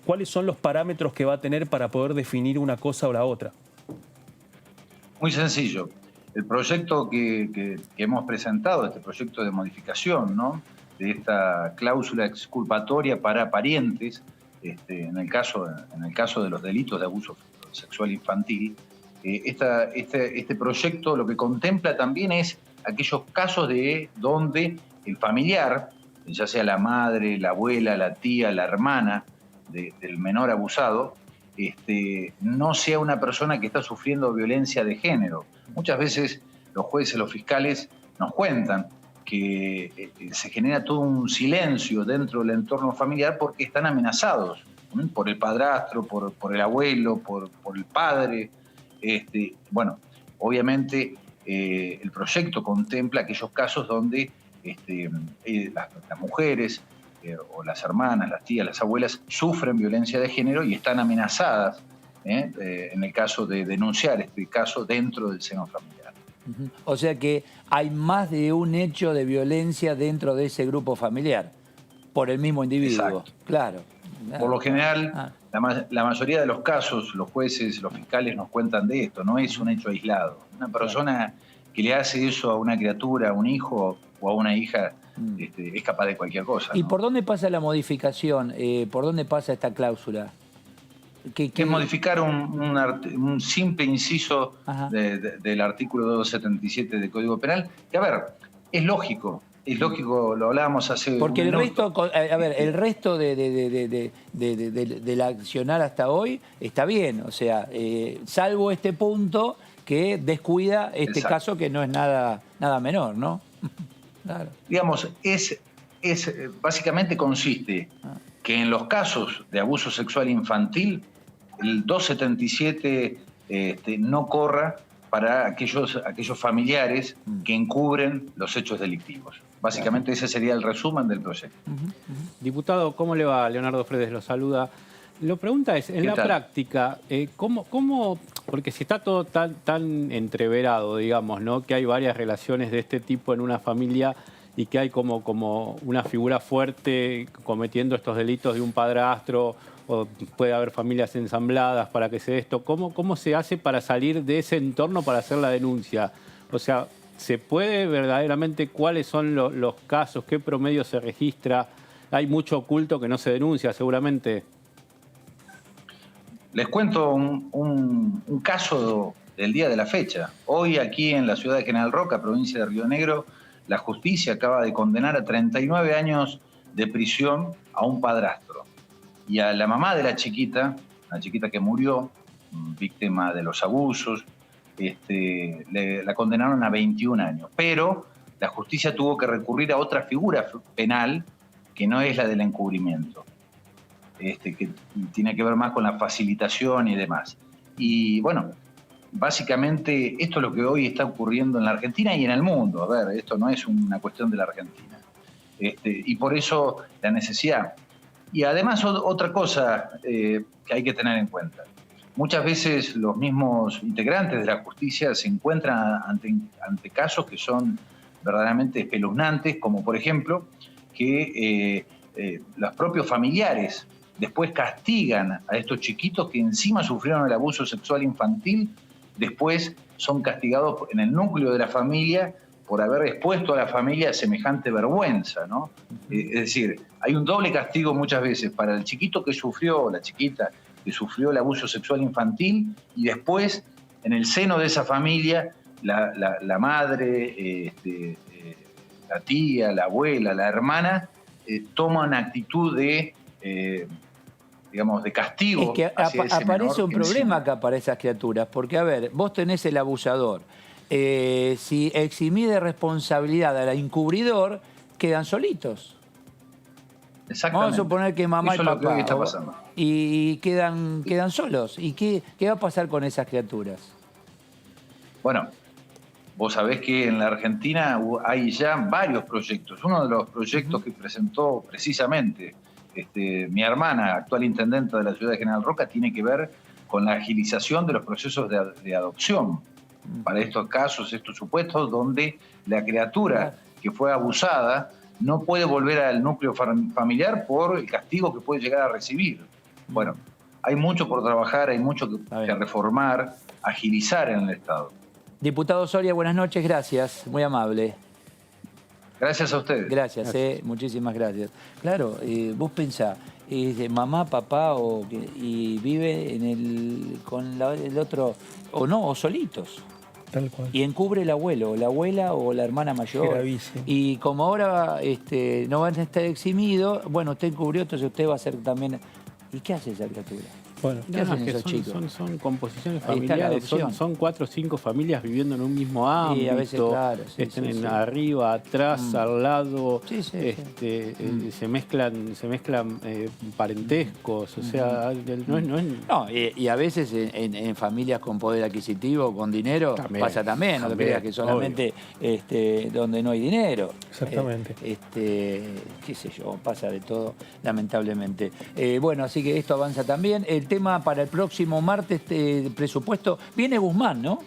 ¿cuáles son los parámetros que va a tener para poder definir una cosa o la otra? Muy sencillo. El proyecto que hemos presentado, este proyecto de modificación, ¿no?, de esta cláusula exculpatoria para parientes, en el caso de los delitos de abuso sexual infantil, este proyecto lo que contempla también es aquellos casos donde el familiar, ya sea la madre, la abuela, la tía, la hermana del menor abusado, no sea una persona que está sufriendo violencia de género. Muchas veces los jueces, los fiscales nos cuentan que se genera todo un silencio dentro del entorno familiar porque están amenazados por el padrastro, por el abuelo, por el padre. Bueno, obviamente el proyecto contempla aquellos casos donde las mujeres o las hermanas, las tías, las abuelas sufren violencia de género y están amenazadas en el caso de denunciar este caso dentro del seno familiar. O sea que hay más de un hecho de violencia dentro de ese grupo familiar, por el mismo individuo. Exacto. Claro. Por lo general, la mayoría de los casos, los jueces, los fiscales nos cuentan de esto, no es un hecho aislado. Una persona que le hace eso a una criatura, a un hijo o a una hija, es capaz de cualquier cosa, ¿no? ¿Y por dónde pasa la modificación? ¿Por dónde pasa esta cláusula? Que modificar un simple inciso del artículo 277 del Código Penal, que, a ver, es lógico, lo hablábamos hace porque un minuto. el resto del accionar hasta hoy está bien, o sea, salvo este punto que descuida este caso que no es nada menor, ¿no? Claro. Digamos, básicamente consiste que en los casos de abuso sexual infantil, el 277 no corra para aquellos familiares que encubren los hechos delictivos. Básicamente ese sería el resumen del proyecto. Diputado, ¿cómo le va? Leonardo Fredes lo saluda. La pregunta es, en la práctica, ¿cómo? Porque si está todo tan entreverado, digamos, ¿no?, que hay varias relaciones de este tipo en una familia y que hay como una figura fuerte cometiendo estos delitos de un padrastro, o puede haber familias ensambladas para que se dé esto, ¿cómo se hace para salir de ese entorno para hacer la denuncia? O sea, ¿se puede verdaderamente? ¿Cuáles son los casos? ¿Qué promedio se registra? hay mucho oculto que no se denuncia seguramente. Les cuento un caso del día de la fecha. Hoy aquí en la ciudad de General Roca, provincia de Río Negro, la justicia acaba de condenar a 39 años de prisión a un padrastro. Y a la mamá de la chiquita que murió, víctima de los abusos, la condenaron a 21 años. Pero la justicia tuvo que recurrir a otra figura penal que no es la del encubrimiento, que tiene que ver más con la facilitación y demás. Y bueno, básicamente esto es lo que hoy está ocurriendo en la Argentina y en el mundo. A ver, esto no es una cuestión de la Argentina. Y por eso la necesidad. Y además otra cosa que hay que tener en cuenta. Muchas veces los mismos integrantes de la justicia se encuentran ante casos que son verdaderamente espeluznantes, como por ejemplo que los propios familiares después castigan a estos chiquitos que encima sufrieron el abuso sexual infantil, después son castigados en el núcleo de la familia por haber expuesto a la familia a semejante vergüenza, ¿no? Es decir, hay un doble castigo muchas veces para el chiquito que sufrió, la chiquita que sufrió el abuso sexual infantil, y después, en el seno de esa familia, la madre, la tía, la abuela, la hermana, toman actitud de, digamos, de castigo. Es que aparece un problema encima acá para esas criaturas, porque, a ver, vos tenés el abusador. Si eximís de responsabilidad al encubridor, quedan solitos. Exactamente. Vamos a suponer que mamá Eso y es lo que papá hoy está pasando. y quedan solos. ¿Y qué va a pasar con esas criaturas? Bueno, vos sabés que en la Argentina hay ya varios proyectos. Uno de los proyectos que presentó precisamente mi hermana, actual intendente de la ciudad de General Roca, tiene que ver con la agilización de los procesos de adopción para estos casos, estos supuestos, donde la criatura que fue abusada no puede volver al núcleo familiar por el castigo que puede llegar a recibir. Bueno, hay mucho por trabajar, hay mucho que reformar, agilizar en el Estado. Diputado Soria, buenas noches, gracias, muy amable. Gracias a ustedes. Gracias. Muchísimas gracias. Claro, vos pensás, mamá, papá, y vive con el otro, o no, o solitos. Tal cual. Y encubre el abuelo, o la abuela o la hermana mayor. Gravísimo. Y como ahora no van a estar eximidos, bueno, usted encubrió, entonces usted va a ser también... ¿Y qué hace esa criatura? Bueno, ¿qué hacen esos chicos? Son composiciones Ahí está la familiares, adopción. son 4 o 5 familias viviendo en un mismo ámbito. Y a veces, claro, sí. Arriba, atrás, al lado, Sí. se mezclan parentescos, o sea, no es... No, y a veces en familias con poder adquisitivo, con dinero, pasa también. No te creas que solamente donde no hay dinero. Exactamente. Qué sé yo, pasa de todo, lamentablemente. Bueno, así que esto avanza también. El tema para el próximo martes, presupuesto, viene Guzmán, ¿no?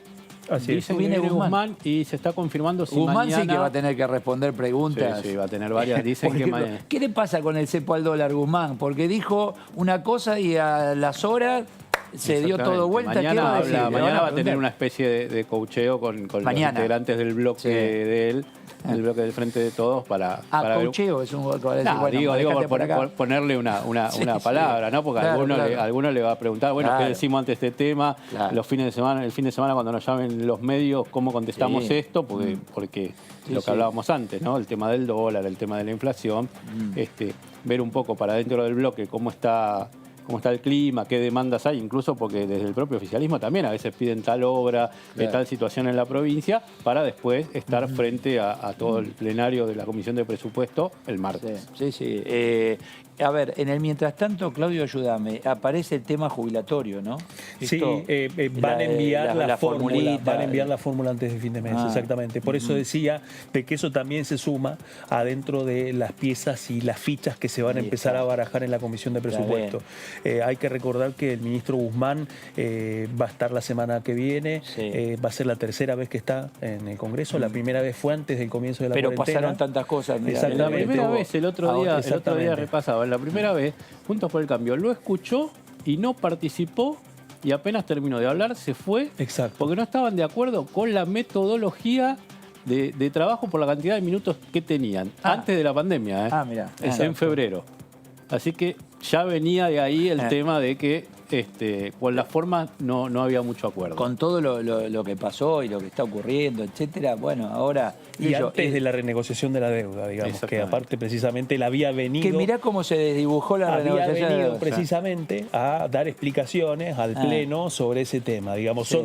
Así es. Dicen que viene Guzmán y se está confirmando si Guzmán mañana... sí que va a tener que responder preguntas. Sí, va a tener varias. Dicen que mañana... ¿Qué le pasa con el cepo al dólar, Guzmán? Porque dijo una cosa y a las horas se dio todo vuelta. Mañana va a tener una especie de coacheo con los integrantes del bloque de él, el bloque del Frente de Todos, para coacheo es un... digo por ponerle una palabra, ¿no? Porque alguno le va a preguntar, bueno, ¿qué decimos ante este tema? El fin de semana cuando nos llamen los medios, ¿cómo contestamos esto? Porque lo que hablábamos antes, ¿no? El tema del dólar, el tema de la inflación, ver un poco para dentro del bloque cómo está el clima, qué demandas hay, incluso porque desde el propio oficialismo también a veces piden tal obra, tal situación en la provincia, para después estar frente a todo el plenario de la Comisión de Presupuesto el martes. Sí. A ver, en el mientras tanto, Claudio, ayúdame, aparece el tema jubilatorio, ¿no? Sí, van a enviar la fórmula. Van a enviar la fórmula antes de fin de mes, exactamente. Por eso decía de que eso también se suma adentro de las piezas y las fichas que se van a empezar a barajar en la Comisión de Presupuesto. Hay que recordar que el ministro Guzmán va a estar la semana que viene, va a ser la tercera vez que está en el Congreso. La primera vez fue antes del comienzo de la cuarentena. Pero pasaron tantas cosas. Exactamente. La primera vez, el otro día repasaba. La primera vez, Juntos por el Cambio lo escuchó y no participó, y apenas terminó de hablar se fue. Exacto. Porque no estaban de acuerdo con la metodología de trabajo por la cantidad de minutos que tenían antes de la pandemia, mirá. En febrero. Así que ya venía de ahí el tema de que con la forma no había mucho acuerdo. Con todo lo que pasó y lo que está ocurriendo, etcétera, bueno, ahora... Y antes de la renegociación de la deuda, digamos, que aparte precisamente él había venido... Que mirá cómo se desdibujó la renegociación de la deuda. Había venido precisamente a dar explicaciones al Pleno sobre ese tema, digamos. Sí.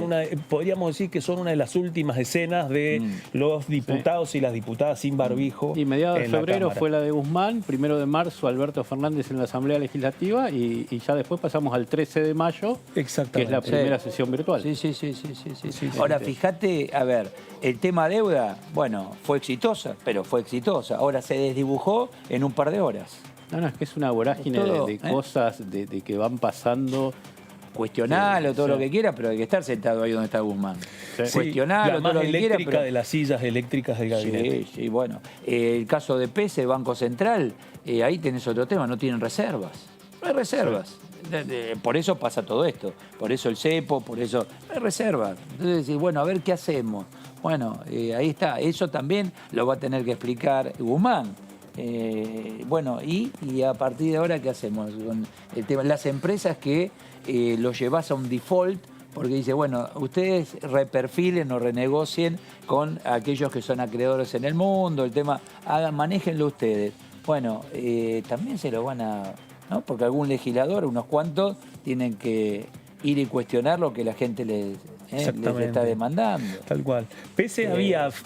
Podríamos decir que son una de las últimas escenas de los diputados y las diputadas sin barbijo. Y mediados de en la febrero Cámara. fue la de Guzmán, 1 de marzo Alberto Fernández en la Asamblea Legislativa y ya después pasamos al 13 de mayo, que es la primera sesión virtual. Sí. Ahora, fíjate, a ver, el tema deuda, bueno, fue exitosa, pero fue exitosa. Ahora se desdibujó en un par de horas. No, es que es una vorágine de cosas de que van pasando. Cuestionalo, todo lo que quiera, pero hay que estar sentado ahí donde está Guzmán. Cuestionalo, todo lo que quiera. Pero... de las sillas eléctricas del gabinete. Sí, bueno. El caso de PESE, Banco Central, ahí tenés otro tema, no tienen reservas. No hay reservas. Por eso pasa todo esto. Por eso el cepo, por eso no hay reservas. Entonces decís, bueno, a ver qué hacemos. Bueno, ahí está. Eso también lo va a tener que explicar Guzmán. Bueno, y a partir de ahora, ¿qué hacemos? Con el tema, las empresas que lo llevas a un default, porque dice, bueno, ustedes reperfilen o renegocien con aquellos que son acreedores en el mundo, el tema, manéjenlo ustedes. Bueno, también se lo van a... ¿no? Porque algún legislador, unos cuantos, tienen que ir y cuestionar lo que la gente les está demandando. Tal cual. PESE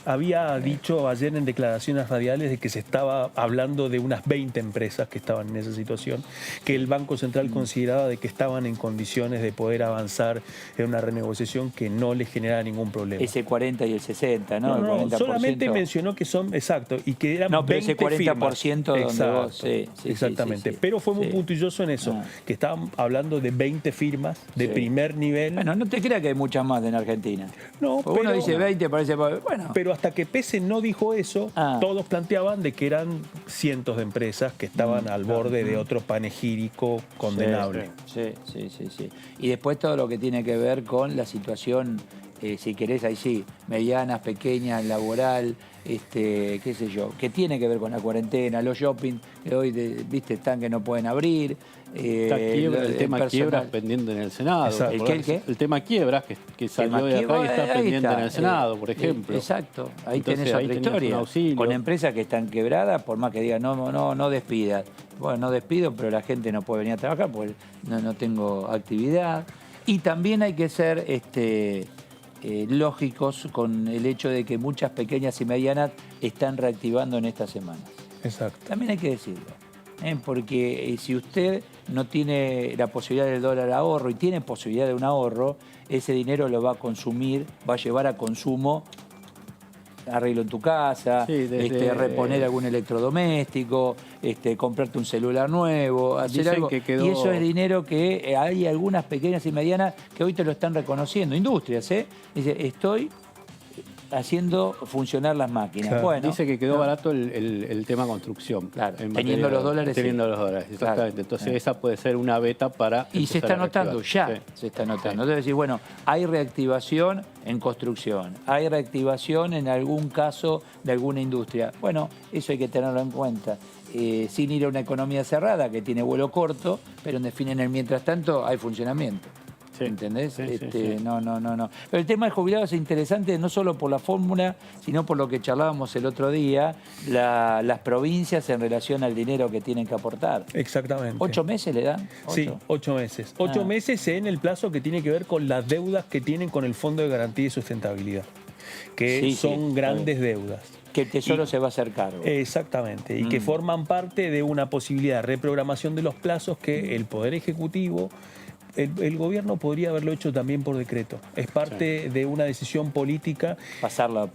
había dicho ayer en declaraciones radiales de que se estaba hablando de unas 20 empresas que estaban en esa situación, que el Banco Central consideraba de que estaban en condiciones de poder avanzar en una renegociación que no les generara ningún problema. Ese 40 y el 60, ¿no? No, el 40%. Solamente mencionó que son, exacto, y que eran no, pero 20 ese 40% firmas. donde vos... Sí, exactamente. Pero fue muy puntilloso en eso, que estaban hablando de 20 firmas de primer nivel. Bueno, no te creas que hay muchas más en Argentina. No, pero, uno dice 20, parece... Bueno. Pero hasta que PESE no dijo eso, todos planteaban de que eran cientos de empresas que estaban al borde de otro panegírico condenable. Sí. Y después todo lo que tiene que ver con la situación, si querés, ahí sí, medianas, pequeñas, laboral, qué sé yo, que tiene que ver con la cuarentena, los shopping, que hoy, viste, están que no pueden abrir. El tema quiebras pendiente en el Senado. El tema quiebras que salió de acá y está pendiente en el Senado, por ejemplo. Exacto, ahí tenés otra historia. Con empresas que están quebradas, por más que digan no despidas. Bueno, no despido, pero la gente no puede venir a trabajar porque no tengo actividad. Y también hay que ser lógicos con el hecho de que muchas pequeñas y medianas están reactivando en estas semanas. Exacto. También hay que decirlo. Porque si usted no tiene la posibilidad del dólar ahorro y tiene posibilidad de un ahorro, ese dinero lo va a consumir, va a llevar a consumo, arreglo en tu casa, reponer algún electrodoméstico, comprarte un celular nuevo, hacer algo. Y eso es dinero que hay algunas pequeñas y medianas que hoy te lo están reconociendo. Industrias, Dice, estoy haciendo funcionar las máquinas. Claro. Bueno, dice que quedó barato el tema construcción. Claro, teniendo los dólares. Teniendo los dólares, exactamente. Claro. Entonces esa puede ser una beta para... Y se está notando, se está notando. Entonces decir, bueno, hay reactivación en construcción, hay reactivación en algún caso de alguna industria. Bueno, eso hay que tenerlo en cuenta. Sin ir a una economía cerrada que tiene vuelo corto, pero en el mientras tanto hay funcionamiento. ¿Entendés? No. Pero el tema de jubilados es interesante no solo por la fórmula, sino por lo que charlábamos el otro día, las provincias en relación al dinero que tienen que aportar. Exactamente. ¿8 meses le dan? Sí, 8 meses. 8 meses en el plazo que tiene que ver con las deudas que tienen con el Fondo de Garantía y Sustentabilidad, que son grandes deudas. Que el Tesoro se va a hacer cargo. Exactamente, y que forman parte de una posibilidad de reprogramación de los plazos que el Poder Ejecutivo... El gobierno podría haberlo hecho también por decreto. Es parte de una decisión política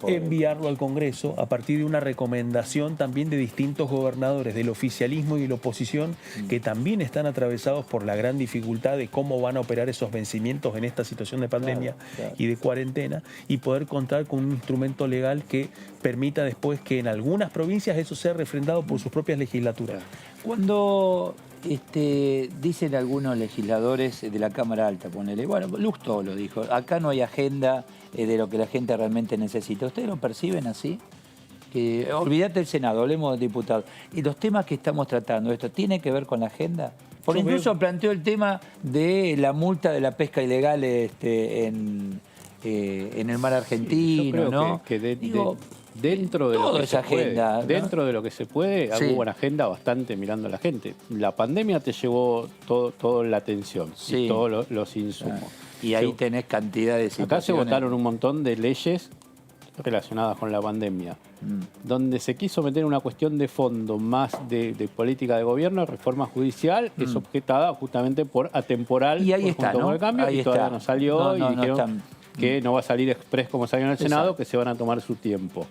enviarlo al Congreso a partir de una recomendación también de distintos gobernadores del oficialismo y de la oposición que también están atravesados por la gran dificultad de cómo van a operar esos vencimientos en esta situación de pandemia y de cuarentena, y poder contar con un instrumento legal que permita después que en algunas provincias eso sea refrendado por sus propias legislaturas. Cuando Dicen algunos legisladores de la Cámara Alta, ponele. Bueno, Lustó lo dijo. Acá no hay agenda de lo que la gente realmente necesita. ¿Ustedes lo perciben así? Que, olvídate del Senado, hablemos de diputados. Y los temas que estamos tratando, ¿esto tiene que ver con la agenda? Porque incluso planteó el tema de la multa de la pesca ilegal en el mar argentino, yo creo ¿no? Dentro de lo que se puede, agenda, ¿no? dentro de lo que se puede, hubo una agenda bastante mirando a la gente. La pandemia te llevó toda la atención y todos los insumos. Y ahí tenés cantidad de situaciones. Acá se votaron un montón de leyes relacionadas con la pandemia, donde se quiso meter una cuestión de fondo más de política de gobierno, reforma judicial, es objetada justamente por atemporal, y ahí por está, junto ¿no? con el cambio, Ahí y todavía no salió, y dijeron que no va a salir express como salió en el Senado, que se van a tomar su tiempo.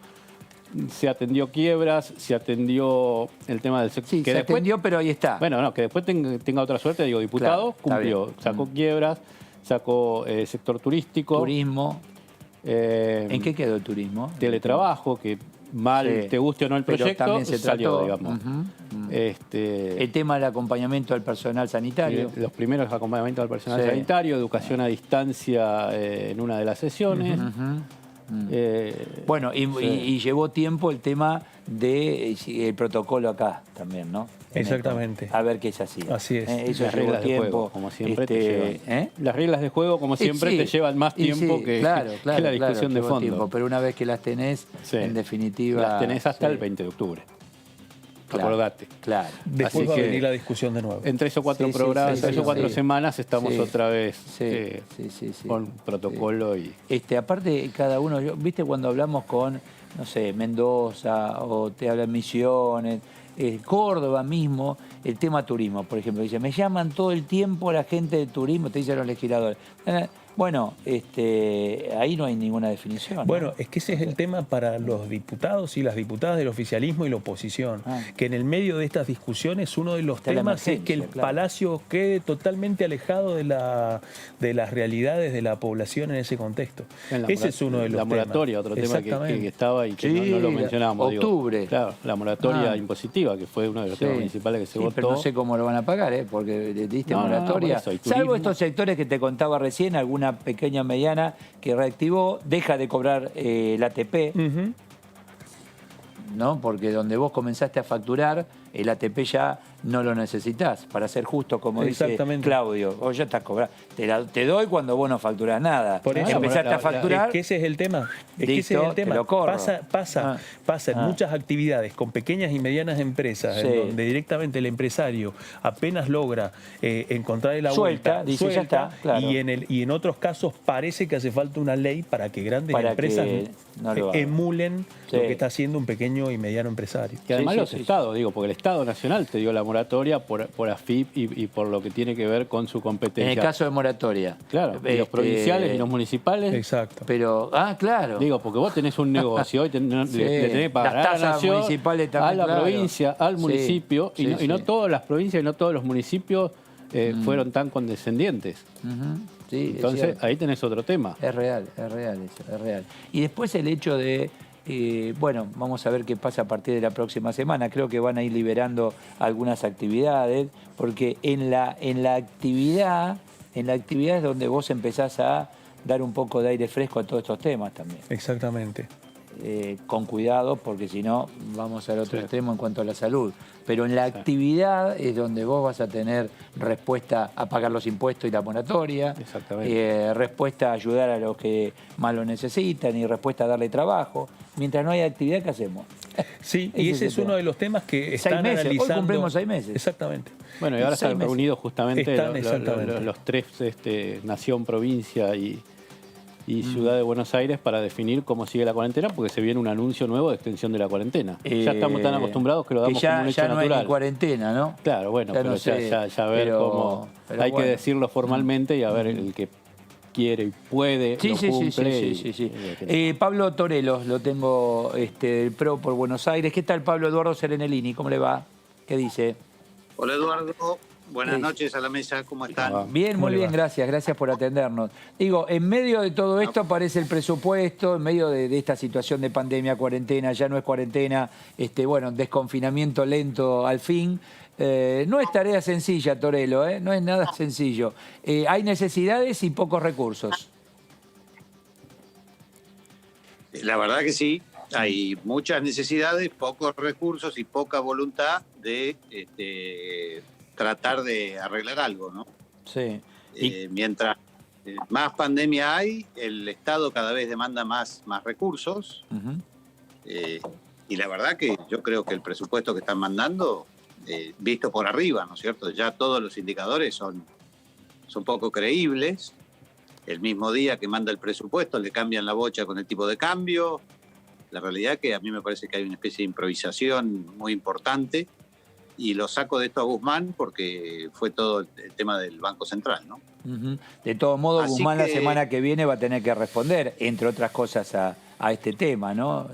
Se atendió quiebras, se atendió el tema del sector. Sí, se atendió, pero ahí está. Bueno, no, que después tenga otra suerte, digo, diputado, cumplió, sacó quiebras, sacó sector turístico. Turismo. ¿En qué quedó el turismo? Teletrabajo, que mal te guste o no el proyecto, pero también se salió, trató, digamos. El tema del acompañamiento al personal sanitario. Los primeros acompañamientos al personal sanitario, educación a distancia en una de las sesiones. Bueno, y llevó tiempo el tema del protocolo acá también, ¿no? Exactamente. A ver qué se hacía. Así es. Eso las llevó reglas tiempo. de juego, como siempre te llevan. Las reglas de juego, como siempre, te llevan más tiempo que la discusión de fondo. Tiempo, pero una vez que las tenés, en definitiva... Las tenés hasta el 20 de octubre. Acordate. Claro. Después va a venir la discusión de nuevo. En 3 o 4 programas, 3 o 4 semanas estamos otra vez con protocolo y... Aparte, cada uno, ¿viste cuando hablamos con, no sé, Mendoza o te hablan Misiones, Córdoba mismo, el tema turismo, por ejemplo? Dice, me llaman todo el tiempo la gente de turismo, te dicen los legisladores. Bueno, ahí no hay ninguna definición, ¿no? Bueno, es que ese es el tema para los diputados y las diputadas del oficialismo y la oposición. Que en el medio de estas discusiones uno de los temas es que el Palacio quede totalmente alejado de las realidades de la población en ese contexto. Ese es uno de los temas. La moratoria, otro tema que estaba y que no lo mencionamos. Octubre. Claro, la moratoria impositiva, que fue uno de los temas principales que se votó. Pero no sé cómo lo van a pagar, porque le diste moratoria. Salvo estos sectores que te contaba recién, alguna pequeña mediana que reactivó, deja de cobrar el ATP, ¿no? Porque donde vos comenzaste a facturar, el ATP ya no lo necesitas, para ser justo, como dice Claudio. Vos ya estás cobrando. Te doy cuando vos no facturás nada. Por eso, empezaste a facturar. Es que ese es el tema. Pasa en muchas actividades con pequeñas y medianas empresas, en donde directamente el empresario apenas logra encontrar la vuelta, dice, ya está, claro. y en otros casos parece que hace falta una ley para que grandes empresas emulen lo que está haciendo un pequeño y mediano empresario. Y además los estados, digo, porque el Estado Nacional te dio la moratoria por AFIP y por lo que tiene que ver con su competencia. En el caso de moratoria. Claro, y los provinciales y los municipales. Exacto. Pero, claro. Digo, porque vos tenés un negocio y le tenés que pagar a la nación, municipales también, a la provincia, al municipio, y no todas las provincias y no todos los municipios fueron tan condescendientes. Entonces, ahí tenés otro tema. Es real eso, es real. Y después el hecho de... bueno, vamos a ver qué pasa a partir de la próxima semana. Creo que van a ir liberando algunas actividades, porque en la actividad es donde vos empezás a dar un poco de aire fresco a todos estos temas también. Exactamente. Con cuidado, porque si no vamos al otro extremo en cuanto a la salud. Pero en la actividad es donde vos vas a tener respuesta a pagar los impuestos y la moratoria, respuesta a ayudar a los que más lo necesitan y respuesta a darle trabajo. Mientras no haya actividad, ¿qué hacemos? Sí, y ese es uno de los temas que están analizando. Hoy cumplimos 6 meses. Exactamente. Bueno, y ahora están reunidos justamente los tres, nación, provincia y Ciudad de Buenos Aires, para definir cómo sigue la cuarentena, porque se viene un anuncio nuevo de extensión de la cuarentena. Ya estamos tan acostumbrados que lo damos como un hecho natural. Ya no hay cuarentena, ¿no? Claro, bueno, pero ya ver cómo... Hay que decirlo formalmente y a ver el que quiere y puede, lo cumple. Sí. Pablo Torelos, lo tengo el PRO por Buenos Aires. ¿Qué tal, Pablo? Eduardo Serenellini, ¿cómo le va? ¿Qué dice? Hola, Eduardo. Buenas noches a la mesa, ¿cómo están? Bien, muy bien, gracias por atendernos. Digo, en medio de todo esto aparece el presupuesto, en medio de esta situación de pandemia, cuarentena, ya no es cuarentena, bueno, desconfinamiento lento al fin. No es tarea sencilla, Torello, no es nada sencillo. Hay necesidades y pocos recursos. La verdad que sí, hay muchas necesidades, pocos recursos y poca voluntad de tratar de arreglar algo, ¿no? Sí. Mientras más pandemia hay, el Estado cada vez demanda más recursos. Y la verdad que yo creo que el presupuesto que están mandando, visto por arriba, ¿no es cierto? Ya todos los indicadores son poco creíbles. El mismo día que manda el presupuesto le cambian la bocha con el tipo de cambio. La realidad es que a mí me parece que hay una especie de improvisación muy importante y lo saco de esto a Guzmán porque fue todo el tema del Banco Central, ¿no? De todos modos, Así Guzmán que la semana que viene va a tener que responder, entre otras cosas, a este tema, ¿no?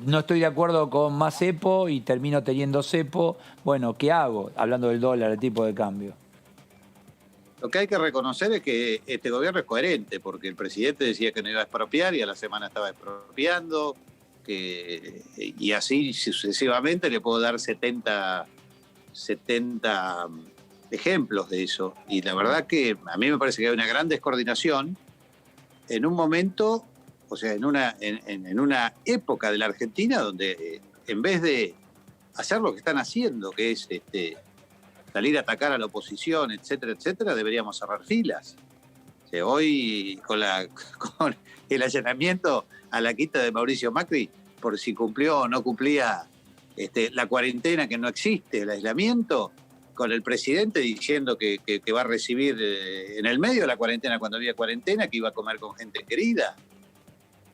No estoy de acuerdo con más cepo y termino teniendo cepo. Bueno, ¿qué hago? Hablando del dólar, el tipo de cambio. Lo que hay que reconocer es que este gobierno es coherente, porque el presidente decía que no iba a expropiar y a la semana estaba expropiando, y así sucesivamente le puedo dar 70 ejemplos de eso. Y la verdad que a mí me parece que hay una gran descoordinación en un momento, o sea, en una época de la Argentina donde en vez de hacer lo que están haciendo, que es salir a atacar a la oposición, etcétera, etcétera, deberíamos cerrar filas. O sea, hoy con el allanamiento a la quinta de Mauricio Macri, por si cumplió o no cumplía la cuarentena, que no existe, el aislamiento, con el presidente diciendo que va a recibir en el medio de la cuarentena, cuando había cuarentena, que iba a comer con gente querida,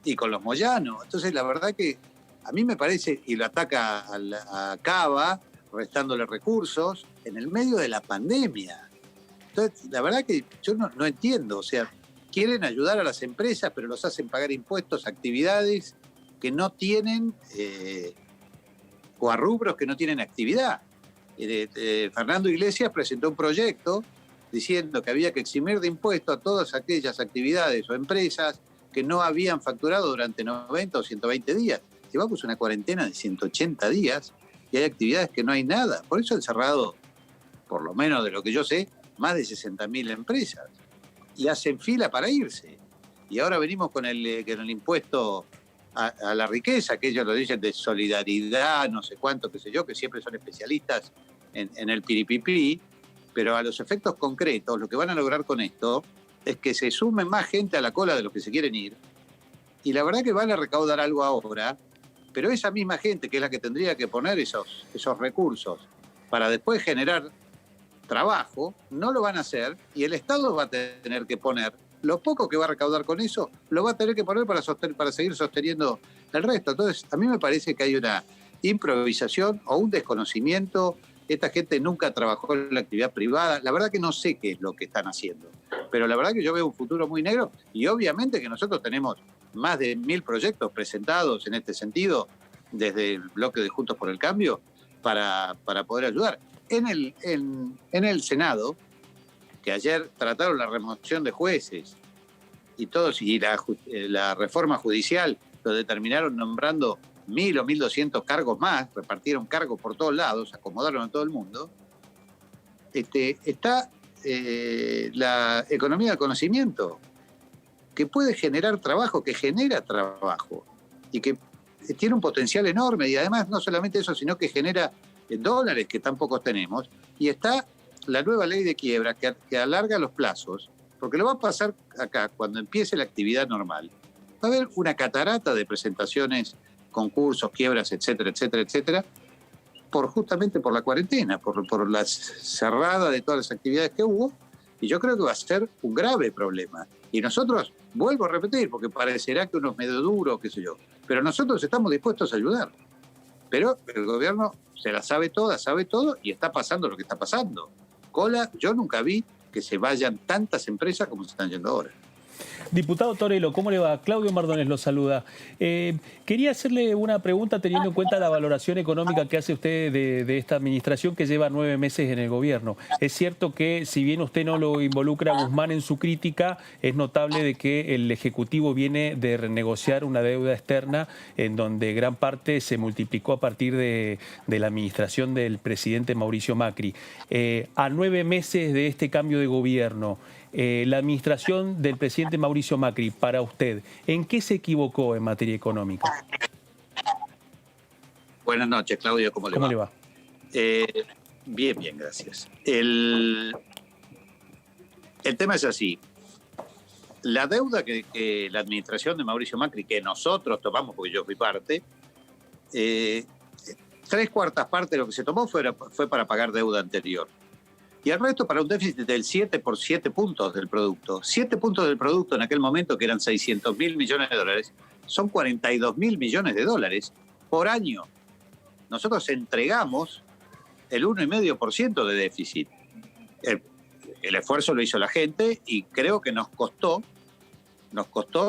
y con los Moyanos. Entonces, la verdad que a mí me parece, y lo ataca a Cava, restándole recursos, en el medio de la pandemia. Entonces, la verdad que yo no entiendo, o sea, quieren ayudar a las empresas, pero los hacen pagar impuestos, actividades que no tienen, o a rubros que no tienen actividad. Fernando Iglesias presentó un proyecto diciendo que había que eximir de impuestos a todas aquellas actividades o empresas que no habían facturado durante 90 o 120 días. Llevamos una cuarentena de 180 días y hay actividades que no hay nada. Por eso han cerrado, por lo menos de lo que yo sé, más de 60.000 empresas. Y hacen fila para irse. Y ahora venimos con el impuesto a la riqueza, que ellos lo dicen de solidaridad, no sé cuánto, qué sé yo, que siempre son especialistas en el piripipí, pero a los efectos concretos, lo que van a lograr con esto es que se sume más gente a la cola de los que se quieren ir, y la verdad que van a recaudar algo ahora, pero esa misma gente, que es la que tendría que poner esos recursos para después generar trabajo, no lo van a hacer, y el Estado va a tener que poner lo poco que va a recaudar con eso, lo va a tener que poner para seguir sosteniendo el resto. Entonces, a mí me parece que hay una improvisación o un desconocimiento. Esta gente nunca trabajó en la actividad privada. La verdad que no sé qué es lo que están haciendo, pero la verdad que yo veo un futuro muy negro, y obviamente que nosotros tenemos más de 1000 proyectos presentados en este sentido desde el bloque de Juntos por el Cambio para poder ayudar. En el Senado, que ayer trataron la remoción de jueces y todos, y la reforma judicial, lo determinaron nombrando 1000 o 1200 cargos más, repartieron cargos por todos lados, acomodaron a todo el mundo. Está la economía del conocimiento, que puede generar trabajo, que genera trabajo, y que tiene un potencial enorme, y además no solamente eso, sino que genera dólares que tan pocos tenemos, y está la nueva ley de quiebra que alarga los plazos, porque lo va a pasar acá, cuando empiece la actividad normal, va a haber una catarata de presentaciones, concursos, quiebras, etcétera, etcétera, etcétera, justamente por la cuarentena, por la cerrada de todas las actividades que hubo, y yo creo que va a ser un grave problema. Y nosotros, vuelvo a repetir, porque parecerá que uno es medio duro, qué sé yo, pero nosotros estamos dispuestos a ayudar. Pero el gobierno se la sabe toda, sabe todo, y está pasando lo que está pasando. Cola, yo nunca vi que se vayan tantas empresas como se están yendo ahora. Diputado Torello, ¿cómo le va? Claudio Mardones lo saluda. Quería hacerle una pregunta teniendo en cuenta la valoración económica que hace usted de esta administración que lleva 9 meses en el gobierno. Es cierto que si bien usted no lo involucra a Guzmán en su crítica, es notable de que el Ejecutivo viene de renegociar una deuda externa en donde gran parte se multiplicó a partir de la administración del presidente Mauricio Macri. A 9 meses de este cambio de gobierno, la administración del presidente Mauricio Macri, para usted, ¿en qué se equivocó en materia económica? Buenas noches, Claudio, ¿cómo le va? Bien, bien, gracias. El tema es así. La deuda que la administración de Mauricio Macri, que nosotros tomamos, porque yo fui parte, 3/4 partes de lo que se tomó fue para pagar deuda anterior. Y el resto para un déficit del 7 por 7 puntos del producto. 7 puntos del producto en aquel momento, que eran 600.000 millones de dólares, son 42.000 millones de dólares por año. Nosotros entregamos el 1,5% de déficit. El esfuerzo lo hizo la gente y creo que nos costó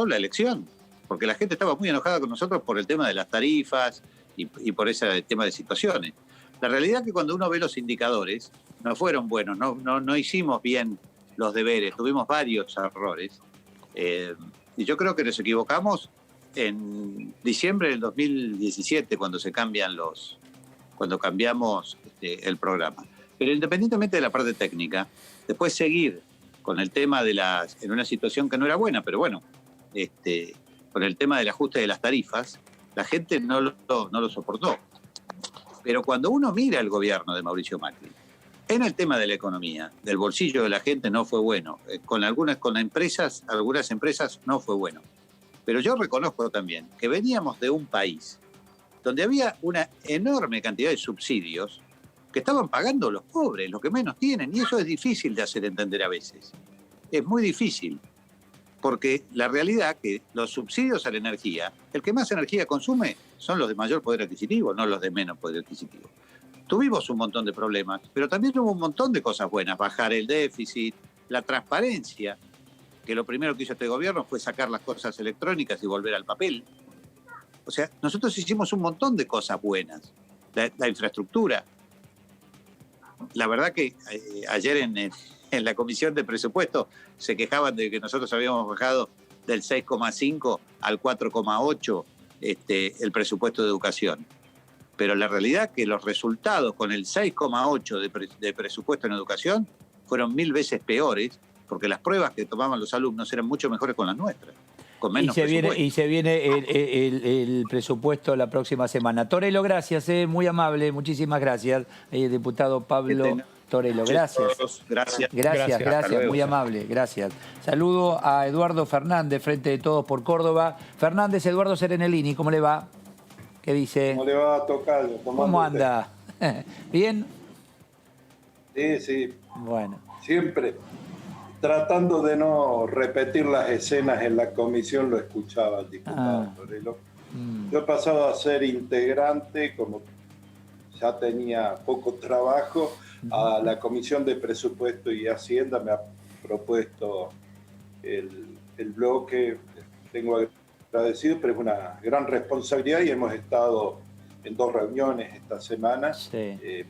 la elección, porque la gente estaba muy enojada con nosotros por el tema de las tarifas y por ese tema de situaciones. La realidad es que cuando uno ve los indicadores, no fueron buenos, no hicimos bien los deberes, tuvimos varios errores. Y yo creo que nos equivocamos en diciembre del 2017 cuando cambiamos el programa. Pero independientemente de la parte técnica, después seguir con el tema en una situación que no era buena, pero bueno, con el tema del ajuste de las tarifas, la gente no lo soportó. Pero cuando uno mira el gobierno de Mauricio Macri, en el tema de la economía, del bolsillo de la gente no fue bueno. Algunas empresas no fue bueno. Pero yo reconozco también que veníamos de un país donde había una enorme cantidad de subsidios que estaban pagando los pobres, los que menos tienen, y eso es difícil de hacer entender a veces. Es muy difícil, porque la realidad es que los subsidios a la energía, el que más energía consume son los de mayor poder adquisitivo, no los de menos poder adquisitivo. Tuvimos un montón de problemas, pero también hubo un montón de cosas buenas, bajar el déficit, la transparencia, que lo primero que hizo este gobierno fue sacar las cosas electrónicas y volver al papel. O sea, nosotros hicimos un montón de cosas buenas, la infraestructura. La verdad que ayer en la Comisión de Presupuesto se quejaban de que nosotros habíamos bajado del 6,5 al 4,8 el presupuesto de educación. Pero la realidad es que los resultados con el 6,8 de presupuesto en educación fueron 1000 veces peores, porque las pruebas que tomaban los alumnos eran mucho mejores con las nuestras. Con menos y se viene el presupuesto la próxima semana. Torello, gracias, muy amable, muchísimas gracias, diputado Pablo Torello, gracias. Gracias, muy amable, gracias. Saludo a Eduardo Fernández, Frente de Todos por Córdoba. Fernández, Eduardo Serenellini, ¿cómo le va? ¿Qué dice? ¿Cómo le va, Tocayo? ¿Cómo anda? ¿Bien? Sí. Bueno. Siempre tratando de no repetir las escenas en la comisión, lo escuchaba el diputado Torello. Yo he pasado a ser integrante, como ya tenía poco trabajo, a la Comisión de Presupuesto y Hacienda. Me ha propuesto el bloque. Tengo agradecido, pero es una gran responsabilidad y hemos estado en 2 reuniones esta semana,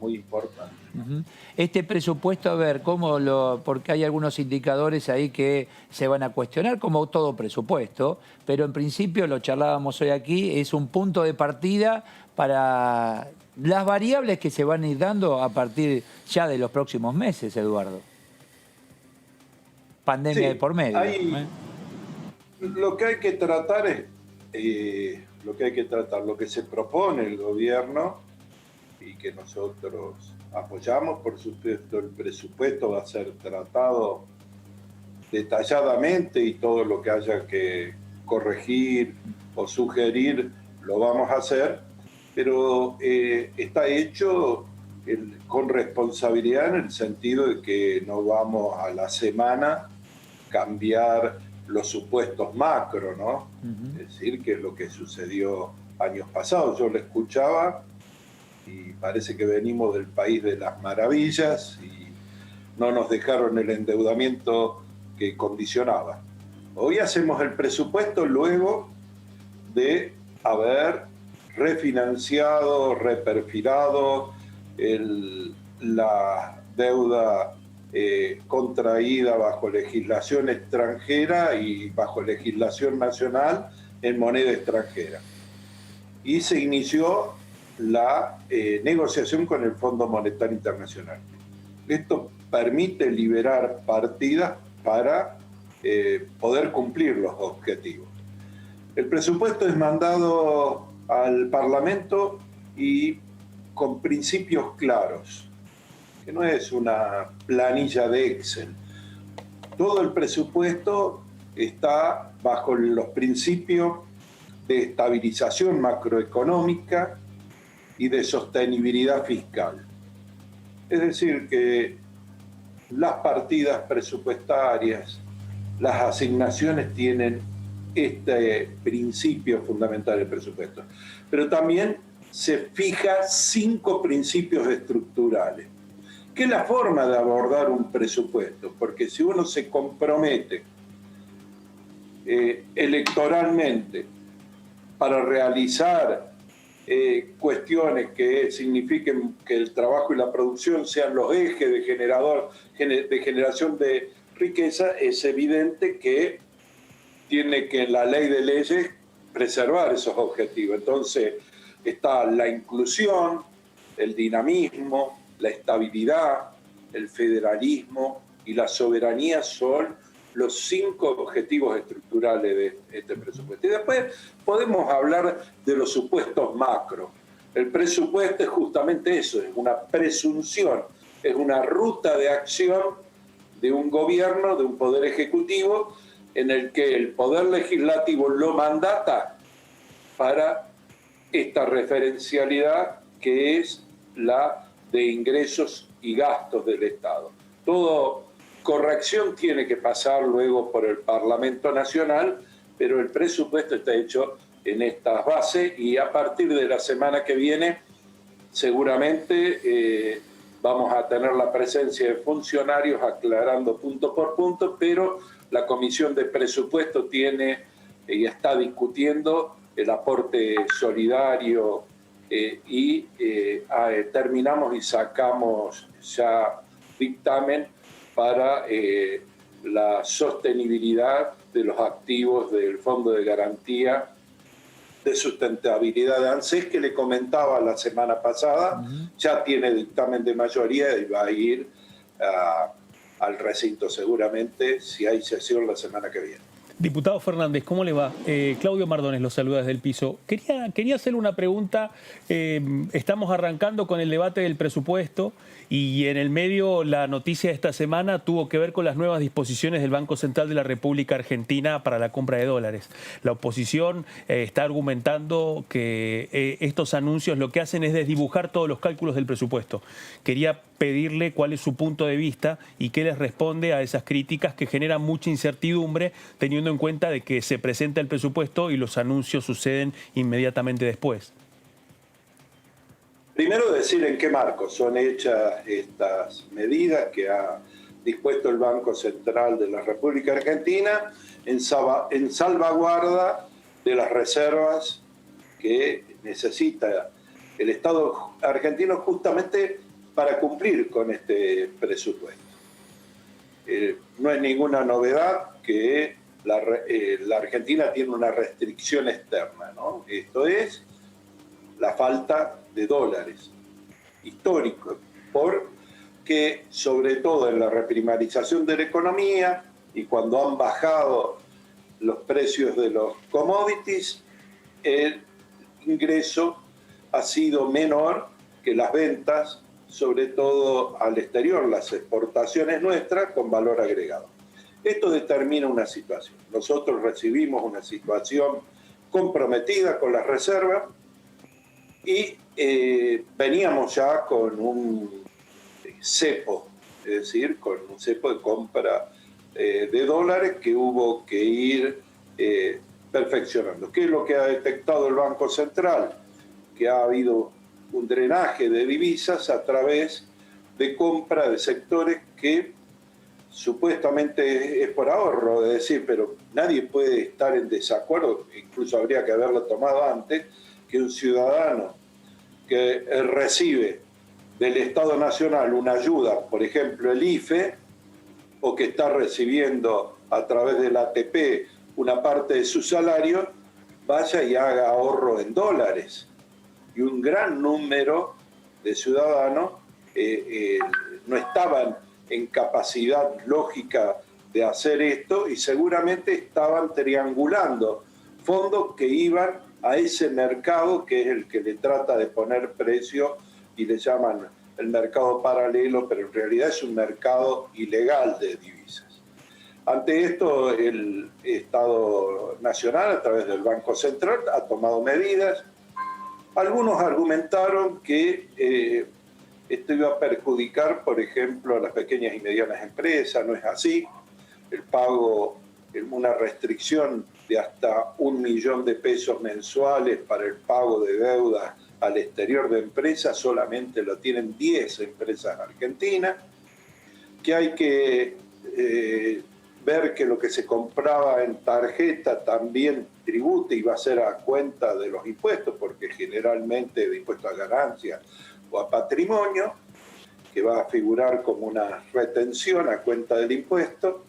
muy importantes. Este presupuesto, a ver, porque hay algunos indicadores ahí que se van a cuestionar, como todo presupuesto, pero en principio, lo charlábamos hoy aquí, es un punto de partida para las variables que se van a ir dando a partir ya de los próximos meses, Eduardo. Pandemia de por medio. Lo que hay que tratar es lo que se propone el gobierno y que nosotros apoyamos. Por supuesto, el presupuesto va a ser tratado detalladamente y todo lo que haya que corregir o sugerir lo vamos a hacer, pero está hecho con responsabilidad en el sentido de que no vamos a la semana cambiar los supuestos macro, ¿no? Es decir, que es lo que sucedió años pasados. Yo lo escuchaba y parece que venimos del país de las maravillas y no nos dejaron el endeudamiento que condicionaba. Hoy hacemos el presupuesto luego de haber refinanciado, reperfilado la deuda contraída bajo legislación extranjera y bajo legislación nacional en moneda extranjera. Y se inició la negociación con el Fondo Monetario Internacional. Esto permite liberar partidas para poder cumplir los objetivos. El presupuesto es mandado al Parlamento y con principios claros, que no es una planilla de Excel. Todo el presupuesto está bajo los principios de estabilización macroeconómica y de sostenibilidad fiscal. Es decir, que las partidas presupuestarias, las asignaciones tienen este principio fundamental del presupuesto. Pero también se fija 5 principios estructurales, que es la forma de abordar un presupuesto, porque si uno se compromete electoralmente para realizar cuestiones que signifiquen que el trabajo y la producción sean los ejes de generación de riqueza, es evidente que tiene que la ley de leyes preservar esos objetivos. Entonces está la inclusión, el dinamismo, la estabilidad, el federalismo y la soberanía son los 5 objetivos estructurales de este presupuesto. Y después podemos hablar de los supuestos macro. El presupuesto es justamente eso, es una presunción, es una ruta de acción de un gobierno, de un poder ejecutivo, en el que el poder legislativo lo mandata para esta referencialidad que es la de ingresos y gastos del Estado. Todo corrección tiene que pasar luego por el Parlamento Nacional, pero el presupuesto está hecho en estas bases y a partir de la semana que viene seguramente vamos a tener la presencia de funcionarios aclarando punto por punto, pero la Comisión de Presupuesto tiene y está discutiendo el aporte solidario y terminamos y sacamos ya dictamen para la sostenibilidad de los activos del Fondo de Garantía de Sustentabilidad de ANSES, que le comentaba la semana pasada, ya tiene dictamen de mayoría y va a ir al recinto seguramente si hay sesión la semana que viene. Diputado Fernández, ¿cómo le va? Claudio Mardones lo saluda desde el piso. Quería hacerle una pregunta. Estamos arrancando con el debate del presupuesto y en el medio la noticia de esta semana tuvo que ver con las nuevas disposiciones del Banco Central de la República Argentina para la compra de dólares. La oposición está argumentando que estos anuncios lo que hacen es desdibujar todos los cálculos del presupuesto. Quería pedirle cuál es su punto de vista y qué les responde a esas críticas que generan mucha incertidumbre, teniendo en cuenta de que se presenta el presupuesto y los anuncios suceden inmediatamente después. Primero decir en qué marco son hechas estas medidas que ha dispuesto el Banco Central de la República Argentina en salvaguarda de las reservas que necesita el Estado argentino justamente para cumplir con este presupuesto. No es ninguna novedad que la Argentina tiene una restricción externa, ¿no? Esto es la falta de dólares históricos, porque sobre todo en la reprimarización de la economía y cuando han bajado los precios de los commodities, el ingreso ha sido menor que las ventas, sobre todo al exterior, las exportaciones nuestras con valor agregado. Esto determina una situación. Nosotros recibimos una situación comprometida con las reservas y veníamos ya con un cepo, es decir, con un cepo de compra de dólares que hubo que ir perfeccionando. ¿Qué es lo que ha detectado el Banco Central? Que ha habido un drenaje de divisas a través de compra de sectores que supuestamente es por ahorro, es decir, pero nadie puede estar en desacuerdo, incluso habría que haberlo tomado antes, que un ciudadano que recibe del Estado Nacional una ayuda, por ejemplo el IFE, o que está recibiendo a través del ATP una parte de su salario, vaya y haga ahorro en dólares. Y un gran número de ciudadanos no estaban en capacidad lógica de hacer esto y seguramente estaban triangulando fondos que iban a ese mercado que es el que le trata de poner precio y le llaman el mercado paralelo, pero en realidad es un mercado ilegal de divisas. Ante esto, el Estado Nacional, a través del Banco Central, ha tomado medidas. Algunos argumentaron que esto iba a perjudicar, por ejemplo, a las pequeñas y medianas empresas. No es así. El pago, una restricción de hasta 1 millón de pesos mensuales para el pago de deudas al exterior de empresas, solamente lo tienen 10 empresas argentinas, que hay que ver que lo que se compraba en tarjeta también tribute y va a ser a cuenta de los impuestos, porque generalmente de impuesto a ganancias o a patrimonio, que va a figurar como una retención a cuenta del impuesto,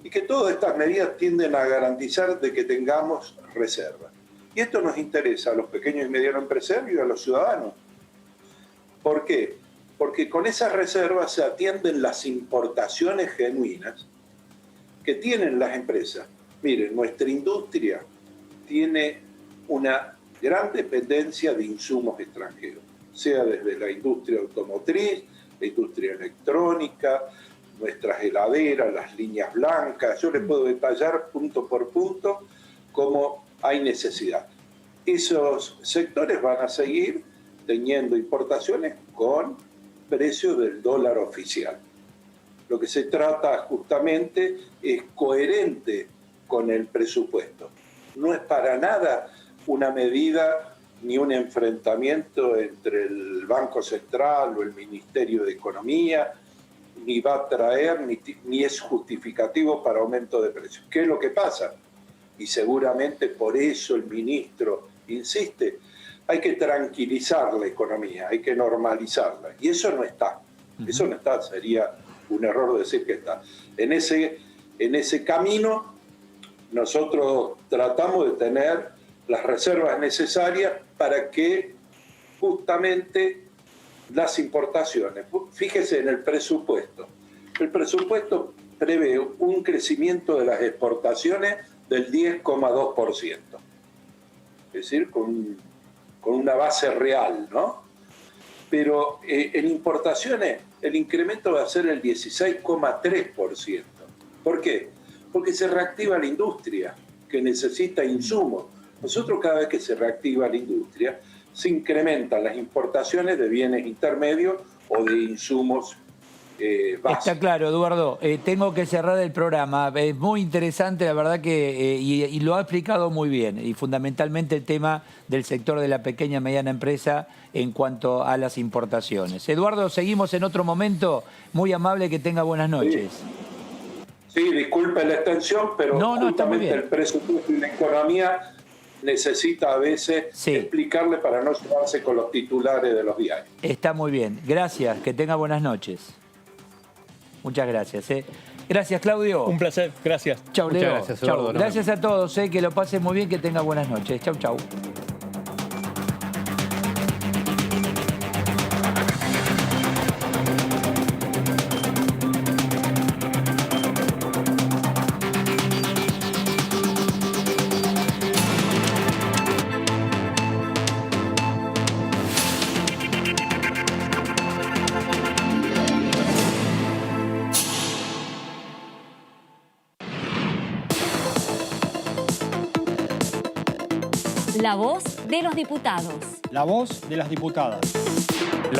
y que todas estas medidas tienden a garantizar de que tengamos reservas. Y esto nos interesa a los pequeños y medianos empresarios y a los ciudadanos. ¿Por qué? Porque con esas reservas se atienden las importaciones genuinas que tienen las empresas. Miren, nuestra industria tiene una gran dependencia de insumos extranjeros, sea desde la industria automotriz, la industria electrónica, nuestras heladeras, las líneas blancas. Yo les puedo detallar punto por punto cómo hay necesidad. Esos sectores van a seguir teniendo importaciones con precios del dólar oficial. Lo que se trata justamente es coherente con el presupuesto. No es para nada una medida ni un enfrentamiento entre el Banco Central o el Ministerio de Economía, ni va a traer, ni es justificativo para aumento de precios. ¿Qué es lo que pasa? Y seguramente por eso el ministro insiste, hay que tranquilizar la economía, hay que normalizarla. Y eso no está. Eso no está, sería un error decir que está. En ese camino nosotros tratamos de tener las reservas necesarias para que justamente las importaciones, fíjese en el presupuesto. El presupuesto prevé un crecimiento de las exportaciones del 10,2%. Es decir, con una base real, ¿no? Pero en importaciones el incremento va a ser el 16,3%. ¿Por qué? Porque se reactiva la industria, que necesita insumos. Nosotros cada vez que se reactiva la industria, se incrementan las importaciones de bienes intermedios o de insumos básicos. Está claro, Eduardo. Tengo que cerrar el programa. Es muy interesante, la verdad que y lo ha explicado muy bien. Y fundamentalmente el tema del sector de la pequeña y mediana empresa en cuanto a las importaciones. Eduardo, seguimos en otro momento. Muy amable, que tenga buenas noches. Sí, disculpe la extensión, pero justamente el presupuesto y la economía necesita a veces explicarle para no llevarse con los titulares de los diarios. Está muy bien. Gracias. Que tenga buenas noches. Muchas gracias. Gracias, Claudio. Un placer. Gracias. Chau, Leo. Gracias, Eduardo. Gracias a todos. Que lo pasen muy bien. Que tenga buenas noches. Chau, chau. La voz de los diputados. La voz de las diputadas.